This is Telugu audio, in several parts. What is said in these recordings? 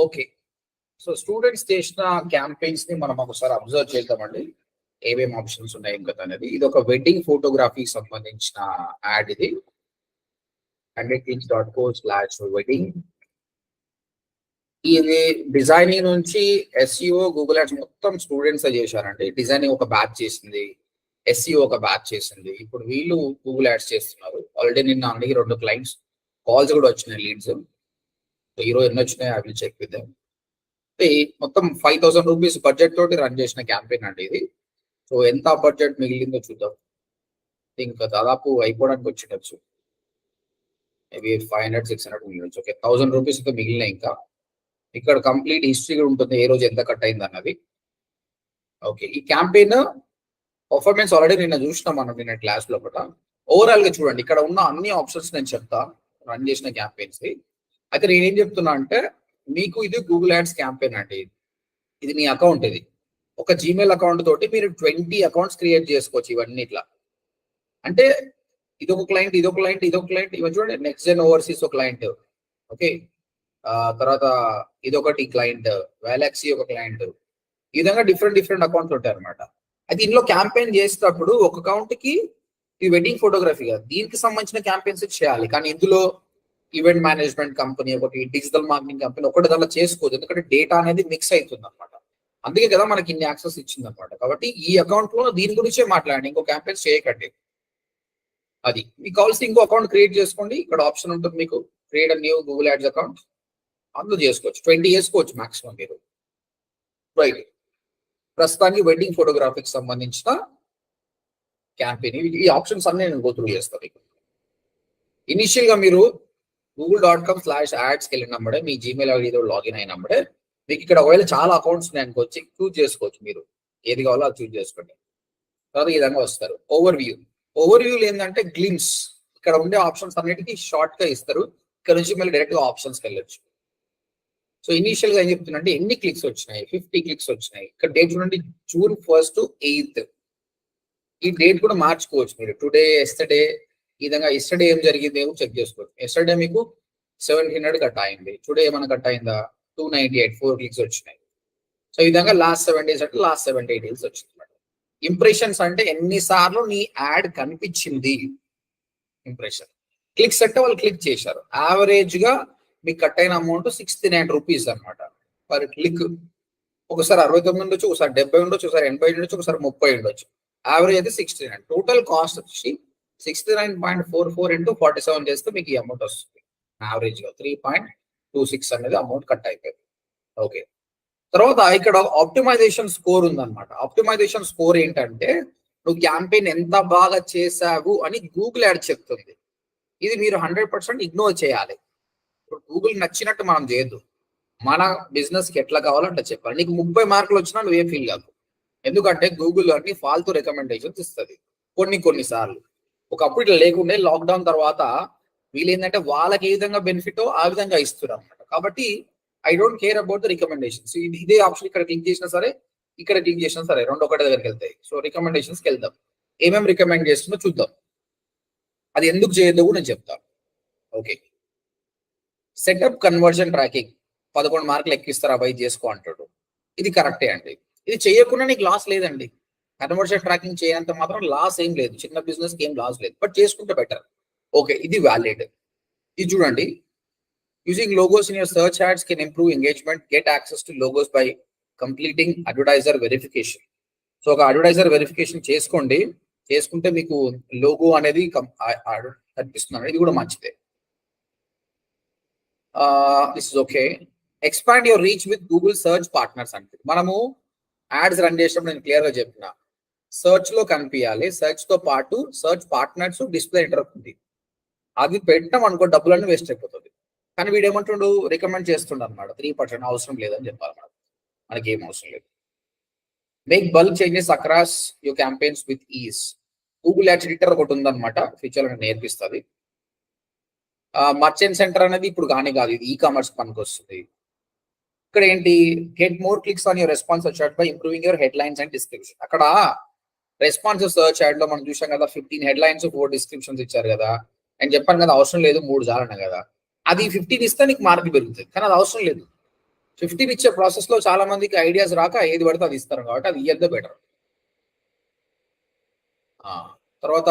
ఓకే. సో స్టూడెంట్స్ చేసిన క్యాంపెయిన్స్ ని మనం ఒకసారి అబ్జర్వ్ చేద్దామండి. ఏమేమి ఆప్షన్స్ ఉన్నాయి ఇంకా అనేది. ఇది ఒక వెడ్డింగ్ ఫోటోగ్రఫీకి సంబంధించిన యాడ్ ఇది. 100kids.co/wedding. ఇది డిజైనింగ్ నుంచి ఎస్ఈఓ, గూగుల్ యాడ్స్ మొత్తం స్టూడెంట్స్ చేశారండి. డిజైనింగ్ ఒక బ్యాచ్ చేసింది, ఎస్ఈఓ ఒక బ్యాచ్ చేసింది. ఇప్పుడు వీళ్ళు గూగుల్ యాడ్స్ చేస్తున్నారు. ఆల్రెడీ నిన్న అన్ని 2 క్లయింట్స్ కాల్స్ కూడా వచ్చినాయి, లీడ్స్. ఈరోజు ఎన్ని వచ్చినాయి అవి చెక్ విద్దాం. మొత్తం 5,000 రూపీస్ బడ్జెట్ తోటి రన్ చేసిన క్యాంపెయిన్ అండి ఇది. సో ఎంత బడ్జెట్ మిగిలిందో చూద్దాం. ఇంకా దాదాపు అయిపోవడానికి వచ్చిండొచ్చు. మేబీ 500-600 మిగిలినచ్చు. ఓకే, 1000 రూపీస్ అయితే మిగిలినాయి. ఇంకా ఇక్కడ కంప్లీట్ హిస్టరీ కూడా ఉంటుంది, ఏ రోజు ఎంత కట్ అయింది అన్నది. ఓకే, ఈ క్యాంపెయిన్ పర్ఫార్మెన్స్ ఆల్రెడీ నిన్న చూసినాం మనం నిన్న క్లాస్ లో కూడా. ఓవరాల్ గా చూడండి, ఇక్కడ ఉన్న అన్ని ఆప్షన్స్ నేను చెప్తా రన్ చేసిన క్యాంపెయిన్స్. అయితే నేనేం చెప్తున్నా అంటే, మీకు ఇది గూగుల్ యాడ్స్ క్యాంపెయిన్ అండి. ఇది మీ అకౌంట్. ఇది ఒక జీమెయిల్ అకౌంట్ తోటి మీరు 20 అకౌంట్స్ క్రియేట్ చేసుకోవచ్చు. ఇవన్నీ ఇట్లా అంటే ఇదొక క్లయింట్, ఇదొక క్లయింట్, ఇదొక క్లయింట్. ఇవన్నీ చూడండి, నెక్స్ట్ జెన్ ఓవర్సీస్ ఒక క్లయింట్. ఓకే, తర్వాత ఇదొకటి క్లయింట్, వాలాక్సీ ఒక క్లయింట్. ఈ విధంగా డిఫరెంట్ అకౌంట్స్ ఉంటాయి అనమాట. అయితే ఇందులో క్యాంపెయిన్ చేసేటప్పుడు ఒక అకౌంట్ కి ఈ వెడ్డింగ్ ఫోటోగ్రఫీ దీనికి సంబంధించిన క్యాంపెయిన్స్ చేయాలి. కానీ ఇందులో ఈవెంట్ మేనేజ్మెంట్ కంపెనీ, ఒకటి డిజిటల్ మార్కెటింగ్ కంపెనీ, ఒకటి దాంట్లో చేసుకోవచ్చు. ఎందుకంటే డేటా అనేది మిక్స్ అవుతుంది అనమాట. అందుకే కదా మనకి ఇన్ని యాక్సెస్ ఇచ్చింది అనమాట. కాబట్టి ఈ అకౌంట్ లో దీని గురించే మాట్లాడండి, ఇంకో క్యాంపెయిన్స్ చేయకండి. అది మీకు కావాల్సి ఇంకో అకౌంట్ క్రియేట్ చేసుకోండి. ఇక్కడ ఆప్షన్ ఉంటుంది మీకు, create a new Google ads account. అందులో చేసుకోవచ్చు, 20 చేసుకోవచ్చు మాక్సిమం మీరు. రైట్, ప్రస్తుతానికి వెడ్డింగ్ ఫోటోగ్రఫీకి సంబంధించిన క్యాంపెయిన్. ఈ ఆప్షన్స్ అన్ని నేను గో త్రూ చేస్తాను మీకు. ఇనిషియల్ గా మీరు google.com/ads వెళ్ళినప్పుడే మీ జీమెయిల్ ఐడితో లాగిన్ అయినప్పుడే మీకు ఇక్కడ ఒకవేళ చాలా అకౌంట్స్ ఉన్నాయనుకో చూజ్ చేసుకోవచ్చు. మీరు ఏది కావాలో అది చూజ్ చేసుకోండి. తర్వాత ఈ విధంగా వస్తారు. ఓవర్వ్యూలో ఏంటంటే గ్లిమ్స్, ఇక్కడ ఉండే ఆప్షన్స్ అన్నిటికీ షార్ట్ గా ఇస్తారు. ఇక్కడ నుంచి మళ్ళీ డైరెక్ట్ గా ఆప్షన్స్కి వెళ్ళొచ్చు. సో ఇనిషియల్ గా ఏం చెప్తున్నా, ఎన్ని క్లిక్స్ వచ్చినాయి? 50 క్లిక్స్ వచ్చినాయి. ఇక్కడ డేట్ చూడండి, June 1st to 8th. ఈ డేట్ కూడా మార్చుకోవచ్చు మీరు. టుడే, ఎస్టర్డే, ఈ విధంగా ఎస్టర్డే ఏం జరిగింది ఏమో చెక్ చేసుకోవచ్చు. ఎస్టర్డే మీకు 1700 కట్ అయింది. టుడే ఏమైనా కట్ అయిందా? 298, 4 క్లిక్స్ వచ్చినాయి. సో ఈ విధంగా లాస్ట్ 7 days అంటే లాస్ట్ 7 days వచ్చింది అనమాట. ఇంప్రెషన్స్ అంటే ఎన్నిసార్లు నీ యాడ్ కనిపించింది ఇంప్రెషన్. క్లిక్స్ అంటే వాళ్ళు క్లిక్ చేశారు. యావరేజ్ గా మీకు కట్ అయిన అమౌంట్ 69 రూపీస్ అనమాట పర్ క్లిక్. ఒకసారి 69 ఉండొచ్చు, ఒకసారి 70 ఉండొచ్చు, ఒకసారి 80 ఉండొచ్చు, ఒకసారి 30 ఉండొచ్చు. యావరేజ్ అయితే 69. టోటల్ కాస్ట్ వచ్చి 69.44 into 47 చేస్తే మీకు ఈ అమౌంట్ వస్తుంది. యావరేజ్ గా 3.26 అనేది అమౌంట్ కట్ అయిపోయింది. ఓకే, తర్వాత ఇక్కడ ఆప్టిమైజేషన్ స్కోర్ ఉందన్నమాట. ఆప్టిమైజేషన్ స్కోర్ ఏంటంటే నువ్వు క్యాంపెయిన్ ఎంత బాగా చేసావు అని గూగుల్ యాడ్ చెప్తుంది. ఇది మీరు 100% ఇగ్నోర్ చేయాలి. ఇప్పుడు గూగుల్ నచ్చినట్టు మనం చేయొద్దు. మన బిజినెస్ కి ఎట్లా కావాలో అట్లా చెప్పాలి. నీకు 30 మార్కులు వచ్చినా నువ్వేం ఫీల్ కాదు. ఎందుకంటే గూగుల్ అన్ని ఫాల్తూ రికమెండేషన్స్ ఇస్తుంది కొన్నిసార్లు. ఒకప్పుడు ఇట్లా లేకుండే, లాక్డౌన్ తర్వాత వీళ్ళు ఏంటంటే వాళ్ళకి ఏ విధంగా బెనిఫిటో ఆ విధంగా ఇస్తున్నారు అనమాట. కాబట్టి I don't care about the recommendations. ఇదే ఆప్షన్ ఇక్కడ క్లిక్ చేసినా సరే, ఇక్కడ క్లిక్ చేసినా సరే, రెండు ఒకటి దగ్గరికి వెళ్తాయి. సో రికమెండేషన్స్కి వెళ్దాం. ఏమేమి రికమెండ్ చేస్తుందో చూద్దాం. అది ఎందుకు చేయొద్దో కూడా నేను చెప్తాను. ఓకే, సెటప్ కన్వర్జన్ ట్రాకింగ్ 11 మార్కులు ఎక్కిస్తారు, అబ్బాయి చేసుకో అంటాడు. ఇది కరెక్టే అండి. ఇది చేయకుండా నీకు లాస్ లేదండి. కన్వర్జన్ ట్రాకింగ్ చేయనంత మాత్రం లాస్ ఏం లేదు. చిన్న బిజినెస్ కి ఏం లాస్ లేదు, బట్ చేసుకుంటే బెటర్. ఓకే, ఇది వ్యాలిడ్. ఇది చూడండి, using logos in your search ads can improve engagement. Get access to logos by completing advertiser verification. So ఒక అడ్వర్టైజర్ వెరిఫికేషన్ చేసుకుంటే మీకు లోగో అనేది కనిపిస్తుంది. ఇది కూడా మంచిదే. This is okay. Expand your reach with Google search partners అంటే మనము యాడ్స్ రన్ చేసినప్పుడు నేను క్లియర్ గా చెప్పిన సర్చ్ లో కనిపించాలి. సర్చ్ తో పాటు సర్చ్ పార్ట్నర్స్ డిస్ప్లే ఇంటరప్ట్. అది పెట్టడం అనుకో డబ్బులన్నీ వేస్ట్ అయిపోతుంది. కానీ వీడు ఏమంటుండు, రికమెండ్ చేస్తుండ అనమాట. 3% అవసరం లేదని చెప్పాలన్నమాట. మనకి ఏం అవసరం లేదు. Make bulk changes across your campaigns with is. Google ads editor ఒకటి ఉందన్నమాట, ఫీచర్ అనేది నేర్పిస్తుంది. మర్చెంట్ సెంటర్ అనేది ఇప్పుడు కానీ కాదు, ఇది ఈ కామర్స్ పనికి వస్తుంది. ఇక్కడ ఏంటి, get more clicks on your response search add by improving your head lines and description. అక్కడ రెస్పాన్స్ సర్చ్ యాడ్ లో మనం చూసాం కదా, 15 హెడ్ లైన్స్ 4 డిస్క్రిప్షన్స్ ఇచ్చారు కదా. నేను చెప్పాను కదా అవసరం లేదు, 3 చాలన్నా కదా. అది 15 ఇస్తే నీకు మార్కులు పెరుగుతుంది, కానీ అది అవసరం లేదు. 50 ఇచ్చే ప్రాసెస్ లో చాలా మందికి ఐడియాస్ రాక ఏది పడితే అది ఇస్తారు కాబట్టి అది ఇయ్యద్దే బెటర్. తర్వాత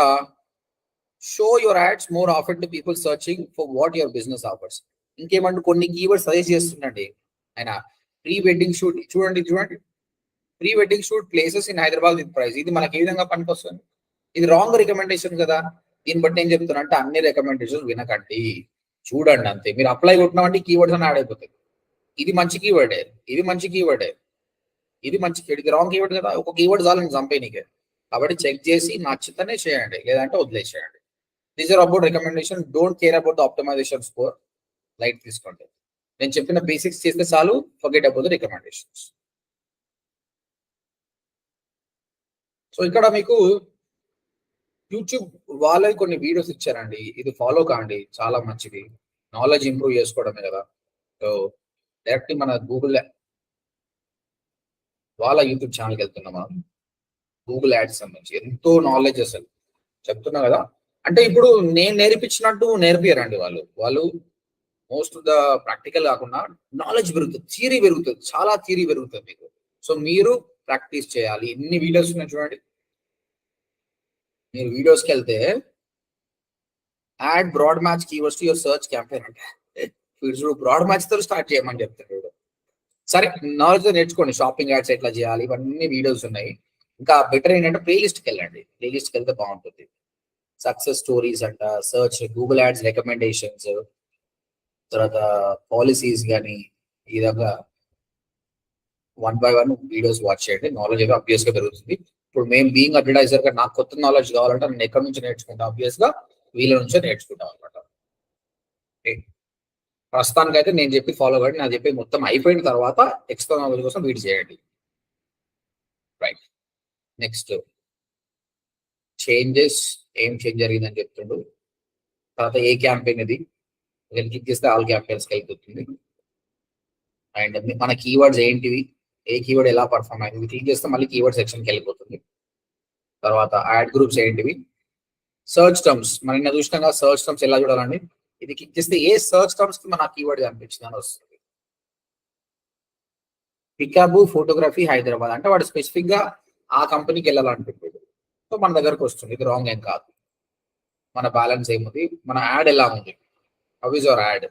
show your ads more offer to people searching for what your business offers. ఇంకేమంటే కొన్ని కీవర్డ్స్ సజెస్ట్ చేస్తుండండి ఆయన. ప్రీ వెడ్డింగ్ షూట్ చూడండి, pre wedding shoot places in Hyderabad with price. ఇది మనకి ఏ విధంగా పనికొస్తుంది? ఇది రాంగ్ రికమెండేషన్ కదా. దీన్ని బట్టి ఏం చెప్తున్నా అంటే అన్ని రికమెండేషన్ వినకండి, చూడండి అంతే. మీరు అప్లై కొట్టినామంటే కీవర్డ్స్ అని యాడ్ అయిపోతాయి. ఇది మంచి కీవర్డే, ఇది మంచి కీవర్డే, ఇది మంచి కీవర్డ్, ఇది రాంగ్ కీవర్డ్ కదా. ఒక కీవర్డ్ చాలు చంపేనికే. కాబట్టి చెక్ చేసి నచ్చితేనే చేయండి, లేదంటే వదిలేసేయండి. These are about recommendation. Don't care about the optimization score. Light తీసుకోండి. నేను చెప్పిన బేసిక్స్ చేస్తే చాలు, forget about the recommendations. So ఇక్కడ మీకు యూట్యూబ్ వాళ్ళకి కొన్ని వీడియోస్ ఇచ్చారండి, ఇది ఫాలో కాండి, చాలా మంచిది. నాలెడ్జ్ ఇంప్రూవ్ చేసుకోవడమే కదా. సో డైరెక్ట్ మన గూగుల్ వాళ్ళ యూట్యూబ్ ఛానల్కి వెళ్తున్నాం మనం. గూగుల్ యాడ్స్ సంబంధించి ఎంతో నాలెడ్జ్ అసలు చెప్తున్నా కదా. అంటే ఇప్పుడు నేను నేర్పించినట్టు నేర్పియరండి వాళ్ళు. మోస్ట్ ఆఫ్ ద ప్రాక్టికల్ కాకుండా నాలెడ్జ్ పెరుగుతుంది, థియరీ పెరుగుతుంది, చాలా థియరీ పెరుగుతుంది మీకు. సో మీరు ప్రాక్టీస్ చేయాలి. ఎన్ని వీడియోస్ ఉన్నాయి చూడండి. మీరు వీడియోస్కి వెళ్తే add broad match keywords to your search campaign అంటే బ్రాడ్ మ్యాచ్ తో స్టార్ట్ చేయమని చెప్తాడు. సరే, నాలెడ్జ్ నేర్చుకోండి. షాపింగ్ యాడ్స్ ఎట్లా చేయాలి ఇవన్నీ వీడియోస్ ఉన్నాయి. ఇంకా బెటర్ ఏంటంటే ప్లేలిస్ట్కి వెళ్ళండి. ప్లేలిస్ట్కి వెళ్తే బాగుంటుంది. సక్సెస్ స్టోరీస్ అంట, సర్చ్, గూగుల్ యాడ్స్ రికమెండేషన్స్, తర్వాత పాలసీస్ కానీ, ఈ విధంగా 1 by 1 వీడియోస్ వాచ్ చేయండి. నాలెడ్జ్ అయితే అబ్వియస్ గా పెరుగుతుంది. ఇప్పుడు మేము బీయింగ్ అడ్వర్టైజర్ గా నాకు కొత్త నాలెడ్జ్ కావాలంటే నేను ఎక్కడి నుంచి నేర్చుకుంటాం? అబ్వియస్ గా వీళ్ళ నుంచే నేర్చుకుంటాం అనమాట. ప్రస్తుతానికి అయితే నేను చెప్పి ఫాలో అవ్వండి. నాకు చెప్పి మొత్తం అయిపోయిన తర్వాత ఎక్స్ట్రా నాలెడ్జ్ కోసం వీడి చేయండి. Right, next changes. ఏం చేంజ్ జరిగిందని చెప్తుండు. తర్వాత ఏ క్యాంపెయిన్ ఇది, క్లిక్ చేస్తే ఆల్ క్యాంపెయిన్స్కి వెళ్ళిపోతుంది. అండ్ మన కీవర్డ్స్ ఏంటివి, ఏ కీవర్డ్ ఎలా పర్ఫామ్ అయింది, క్లిక్ చేస్తే మళ్ళీ కీవర్డ్ సెక్షన్కి వెళ్ళిపోతుంది. తర్వాత యాడ్ గ్రూప్స్ ఏంటివి, సర్చ్ టర్మ్స్. మన నిన్న చూసినాగా సర్చ్ టర్మ్స్ ఎలా చూడాలండి. ఇది క్లిక్ చేస్తే ఏ సర్చ్ టర్మ్స్ కి మన కీవర్డ్ కనిపించింది అని వస్తుంది. పికాబు ఫోటోగ్రఫీ హైదరాబాద్ అంటే వాడు స్పెసిఫిక్ గా ఆ కంపెనీకి వెళ్ళాలనుకుంటాడు. సో మన దగ్గరకు వస్తుంది. ఇది రాంగ్ ఏం కాదు. మన బ్యాలెన్స్ ఏముంది, మన యాడ్ ఎలా ఉంది, హౌ ఇస్ యువర్ యాడ్.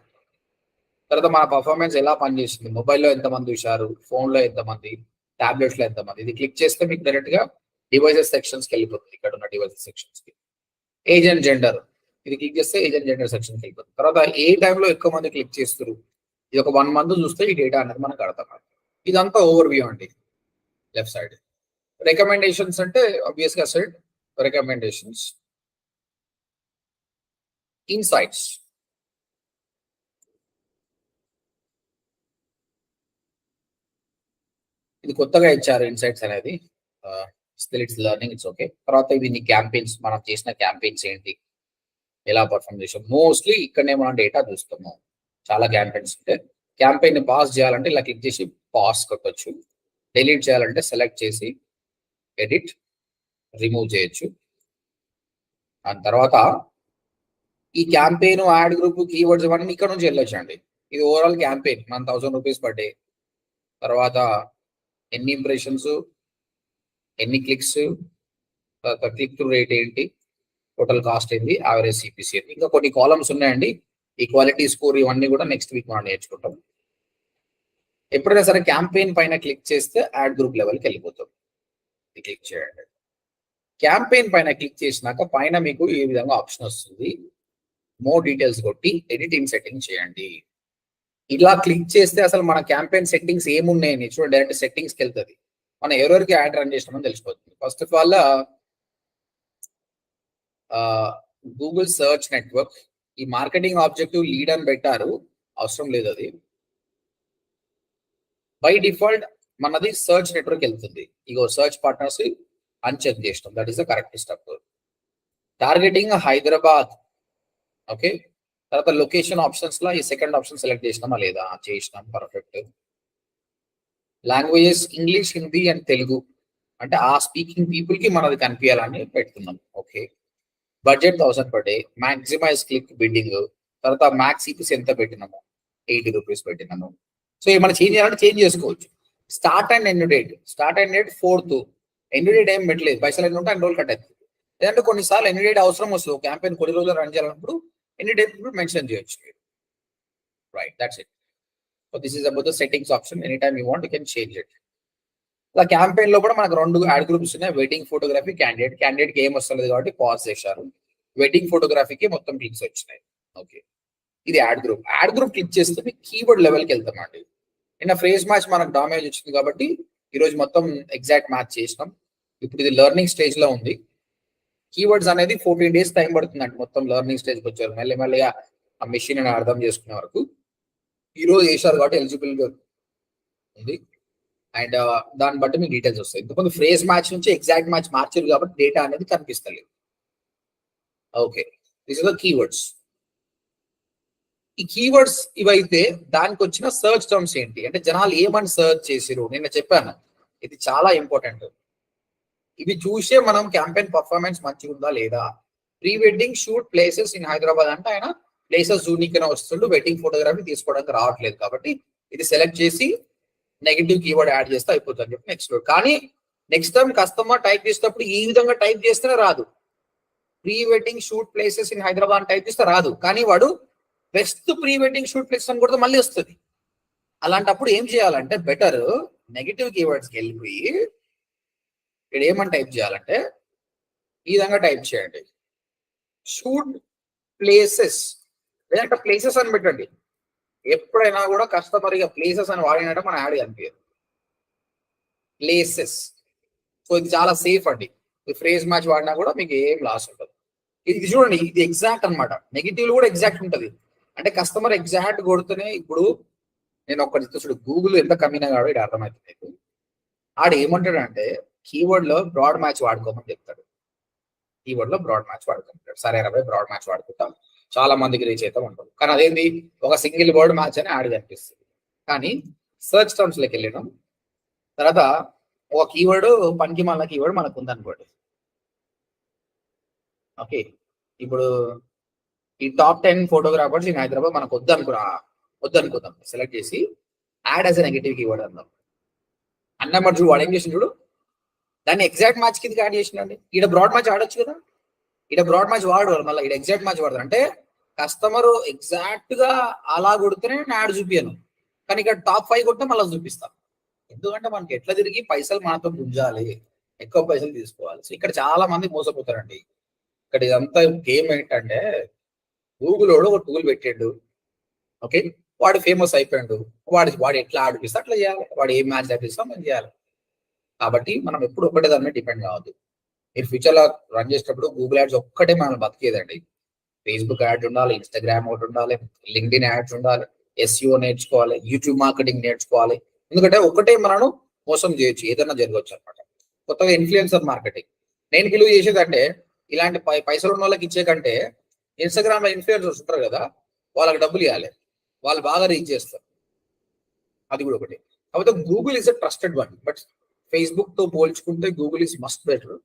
తర్వాత మన పర్ఫార్మెన్స్ ఎలా పనిచేస్తుంది, మొబైల్లో ఎంతమంది చూశారు, ఫోన్లో ఎంతమంది, టాబ్లెట్స్ లో ఎంతమంది. ఇది క్లిక్ చేస్తే మీకు డైరెక్ట్ గా డివైసెస్ సెక్షన్స్కి వెళ్ళిపోతుంది. ఇక్కడ ఉన్న డివైసెస్ సెక్షన్స్ కి. ఏజ్ అండ్ జెండర్, ఇది క్లిక్ చేస్తే ఏజ్ అండ్ జెండర్ సెక్షన్కి వెళ్ళిపోతుంది. తర్వాత ఏ టైంలో ఎక్కువ మంది క్లిక్ చేస్తారు, ఇది ఒక 1 month చూస్తే ఈ డేటా అనేది మనకు అర్థం. ఇదంతా ఓవర్ వ్యూ అండి. లెఫ్ట్ సైడ్ రికమెండేషన్స్ అంటే ఆబ్వియస్ గా సైడ్ రికమెండేషన్స్, ఇన్సైట్స్. ఇది కొత్తగా ఇచ్చారు ఇన్సైట్స్ అనేది. Still it's learning, it's okay. తర్వాత ఇది క్యాంపెయిన్స్, మనం చేసిన క్యాంపెయిన్స్ ఏంటి, ఎలా పర్ఫామ్ చేసాం. మోస్ట్లీ ఇక్కడనే మనం డేటా చూస్తాము. చాలా క్యాంపెయిన్స్ ఉంటే క్యాంపెయిన్ పాస్ చేయాలంటే ఇలా క్లిక్ చేసి పాస్ కొట్టచ్చు. డిలీట్ చేయాలంటే సెలెక్ట్ చేసి ఎడిట్, రిమూవ్ చేయొచ్చు. దాని తర్వాత ఈ క్యాంపెయిన్, యాడ్ గ్రూప్, కీవర్డ్స్ ఇవన్నీ ఇక్కడ నుంచి వెళ్ళొచ్చు అండి. ఇది ఓవరాల్ క్యాంపెయిన్ మన 1000 రూపీస్ పర్ డే. తర్వాత ఎన్ని ఇంప్రెషన్స్, ఎన్ని క్లిక్స్, తర్వాత క్లిక్ త్రూ రేట్ ఏంటి, టోటల్ కాస్ట్ ఏంటి, యావరేజ్ సిపిసి ఏంటి. ఇంకా కొన్ని కాలమ్స్ ఉన్నాయండి. ఈ క్వాలిటీ స్కోర్ ఇవన్నీ కూడా నెక్స్ట్ వీక్ మనం నేర్చుకుంటాం. ఎప్పుడైనా సరే క్యాంపెయిన్ పైన క్లిక్ చేస్తే యాడ్ గ్రూప్ లెవెల్కి వెళ్ళిపోతాం. క్లిక్ చేయండి. క్యాంపెయిన్ పైన క్లిక్ చేసినాక పైన మీకు ఈ విధంగా ఆప్షన్ వస్తుంది. మోర్ డీటెయిల్స్ కొట్టి ఎడిటింగ్ సెట్టింగ్ చేయండి. ఇలా క్లిక్ చేస్తే అసలు మన క్యాంపెయిన్ సెట్టింగ్స్ ఏమున్నాయని చూడండి. డైరెక్ట్ సెట్టింగ్స్కి వెళ్తుంది. మనం ఎవరెవరికి యాడ్ రన్ చేసినామని తెలిసిపోతుంది. First of all Google search network, ఈ మార్కెటింగ్ ఆబ్జెక్టివ్ లీడ్ అని పెట్టారు, అవసరం లేదు. అది బై డిఫాల్ట్ మనది సర్చ్ నెట్వర్క్ వెళ్తుంది. ఇగో సర్చ్ పార్ట్నర్స్ అన్చెక్ చేసినాం, that is the correct step. Targeting Hyderabad, okay. తర్వాత లొకేషన్ ఆప్షన్స్ లో ఈ సెకండ్ ఆప్షన్ సెలెక్ట్ చేసినామా లేదా, చేసినాం, perfect. Languages English, Hindi and Telugu, అంటే ఆ స్పీకింగ్ పీపుల్ కి మనది కనిపించాలని పెడుతున్నాం, okay. Budget 1000 per day, maximise click bidding. తర్వాత మ్యాక్స్ సిపిసి ఎంత పెట్టినాము, 80 రూపీస్ పెట్టినాము. సో ఏమైనా చేంజ్ చేయాలంటే చేంజ్ చేసుకోవచ్చు. Start and end date 4th, end date ఏం పెట్టలేదు, పైసలు ఎన్ని ఉంటే అన్ని రోజులు కట్ అవుతుంది. లేదంటే కొన్నిసార్లు ఎండ్ డేట్ అవసరం వస్తుంది, క్యాంపెయిన్ కొన్ని రోజులు రన్ చేయాలన్నప్పుడు ఎండ్ డేట్ మెన్షన్ చేయొచ్చు. Right, that's it. So this is about the settings option. Any time you want you can change it. ఇలా క్యాంపెయిన్ లో కూడా మనకు 2 యాడ్ గ్రూప్స్ ఉన్నాయి, వెడ్డింగ్ ఫోటోగ్రఫీ, క్యాండిడేట్ కి ఏం వస్తలేదు కాబట్టి పాజ్ చేశారు. వెడ్డింగ్ ఫోటోగ్రఫీకి మొత్తం క్లిక్స్ వచ్చినాయి. ఓకే, ఇది యాడ్ గ్రూప్ క్లిక్ చేస్తే కీవర్డ్ లెవెల్కి వెళ్తామండి. నిన్న ఫ్రేజ్ మ్యాచ్ మనకు డామేజ్ వచ్చింది కాబట్టి ఈరోజు మొత్తం ఎగ్జాక్ట్ మ్యాచ్ చేసినాం. ఇప్పుడు ఇది లెర్నింగ్ స్టేజ్ లో ఉంది. కీవర్డ్స్ అనేది 14 days టైం పడుతుందండి మొత్తం లెర్నింగ్ స్టేజ్కి వచ్చారు. మెల్లిమెల్లిగా ఆ మెషిన్ అని అర్థం చేసుకునే వరకు ఈ రోజు చేశారు కాబట్టి ఎలిజిబుల్ గా ఉంది. అండ్ దాన్ని బట్టి మీకు డీటెయిల్స్ వస్తాయి. ఇంతకుముందు ఫ్రేజ్ మ్యాచ్ నుంచి ఎగ్జాక్ట్ మ్యాచ్ మార్చారు కాబట్టి డేటా అనేది కనిపిస్తలేదు. Okay, this is the keywords. ఈ కీవర్డ్స్ ఇవైతే దానికి వచ్చిన సర్చ్ టర్మ్స్ ఏంటి అంటే జనాలు ఏమని సర్చ్ చేసిరు నిన్న చెప్పాను, ఇది చాలా ఇంపార్టెంట్. ఇవి చూసే మనం క్యాంపెయిన్ పర్ఫార్మెన్స్ మంచిగా ఉందా లేదా. Pre wedding shoot places in Hyderabad అంటే ఆయన ప్లేసెస్ యూనిక్ గా వస్తుండు, వెడ్డింగ్ ఫోటోగ్రఫీ తీసుకోవడానికి రావట్లేదు కాబట్టి ఇది సెలెక్ట్ చేసి నెగిటివ్ కీవర్డ్ యాడ్ చేస్తే అయిపోతుంది చెప్పి నెక్స్ట్. కానీ నెక్స్ట్ టైం కస్టమర్ టైప్ చేసేటప్పుడు ఈ విధంగా టైప్ చేస్తేనే రాదు. Pre wedding shoot places in Hyderabad type చేస్తే రాదు, కానీ వాడు best pre wedding shoot place అని కూడా మళ్ళీ వస్తుంది. అలాంటప్పుడు ఏం చేయాలంటే బెటర్ నెగిటివ్ కీవర్డ్స్కి వెళ్ళిపోయి ఇక్కడ ఏమని టైప్ చేయాలంటే ఈ విధంగా టైప్ చేయండి, షూట్ ప్లేసెస్, లేదంటే ప్లేసెస్ అని పెట్టండి. ఎప్పుడైనా కూడా కస్టమర్ ఇక ప్లేసెస్ అని వాడినట్టు మన యాడ్ కనిపించదు, ప్లేసెస్. సో ఇది చాలా సేఫ్ అండి. ఈ ఫ్రేజ్ మ్యాచ్ వాడినా కూడా మీకు ఏం లాస్ ఉంటుంది. ఇది చూడండి, ఇది ఎగ్జాక్ట్ అనమాట. నెగిటివ్ కూడా ఎగ్జాక్ట్ ఉంటుంది. అంటే కస్టమర్ ఎగ్జాక్ట్ కొడుతూనే. ఇప్పుడు నేను ఒక్కటి చూడు, గూగుల్ ఎంత కమ్మినా కాదు ఇది అర్థమవుతుంది మీకు. ఆడు ఏమంటాడు అంటే కీవర్డ్ లో బ్రాడ్ మ్యాచ్ వాడుకోమని చెప్తాడు. కీవర్డ్ లో బ్రాడ్ మ్యాచ్ వాడుకుంటాడు. సరే రవే బ్రాడ్ మ్యాచ్ వాడుకుంటాం, చాలా మందికి రీచ్ అవుతాం ఉంటుంది. కానీ అదేంటి ఒక సింగిల్ వర్డ్ మ్యాచ్ అని యాడ్ కనిపిస్తుంది. కానీ సర్చ్ టర్మ్స్ లోకి వెళ్ళినాం తర్వాత ఒక కీవర్డ్ పనికి మళ్ళీ కీవర్డ్ మనకు ఉందనుకోండి. ఓకే, ఇప్పుడు ఈ టాప్ 10 ఫోటోగ్రాఫర్స్ ఇన్ హైదరాబాద్ మనకు వద్దనుకుందాం. సెలెక్ట్ చేసి add as a negative keyword అందాం అన్నమాట. చూడు వాడు ఏం చేసింది చూడు, దాన్ని ఎగ్జాక్ట్ మ్యాచ్ కింద యాడ్ చేసిండండి. ఈడ బ్రాడ్ మ్యాచ్ ఆడొచ్చు కదా, ఈడ బ్రాడ్ మ్యాచ్ వాడరు, మళ్ళీ ఈడ ఎగ్జాక్ట్ మ్యాచ్ వాడతారు. అంటే కస్టమర్ ఎగ్జాక్ట్ గా అలా కొడితేనే నేను యాడ్ చూపియను, కానీ ఇక్కడ టాప్ 5 కొట్టే మళ్ళీ చూపిస్తాను. ఎందుకంటే మనకి ఎట్లా తిరిగి పైసలు మనతో గుంజాలి, ఎక్కువ పైసలు తీసుకోవాలి. సో ఇక్కడ చాలా మంది మోసపోతారండి. ఇక్కడ ఇదంతా గేమ్ ఏంటంటే గూగుల్ వాడు ఒక టూల్ పెట్టాడు. ఓకే, వాడు ఫేమస్ అయిపోయాడు, వాడు ఎట్లా ఆడిపిస్తే అట్లా చేయాలి, వాడు ఏం మ్యాచ్ ఆడిపిస్తా మనం చేయాలి. కాబట్టి మనం ఎప్పుడు ఒకటే దాని మీద డిపెండ్ కావద్దు. మీరు ఫ్యూచర్ లో రన్ చేసేటప్పుడు గూగుల్ యాడ్స్ ఒక్కటే మనం బతికేదండి. ఫేస్బుక్ యాడ్ ఉండాలి, ఇన్స్టాగ్రామ్ ఒకటి ఉండాలి, లింక్డ్ఇన్ యాడ్స్ ఉండాలి, SEO నేర్చుకోవాలి, యూట్యూబ్ మార్కెటింగ్ నేర్చుకోవాలి. ఎందుకంటే ఒకటే మనను మోసం చేయొచ్చు, ఏదైనా జరగవచ్చు అనమాట. కొత్తగా ఇన్ఫ్లుయెన్సర్ మార్కెటింగ్ నేను బిలీవ్ చేసేది అంటే ఇలాంటి పైసలు ఉన్న వాళ్ళకి ఇచ్చే కంటే ఇన్స్టాగ్రామ్ లో ఇన్ఫ్లుయెన్సర్స్ ఉంటారు కదా, వాళ్ళకి డబ్బులు ఇవ్వాలి, వాళ్ళు బాగా రీచ్ చేస్తారు. అది కూడా ఒకటి. కాకపోతే Google is a trusted one, but Facebook తో పోల్చుకుంటే గూగుల్ ఇస్ మస్ట్ బెటర్.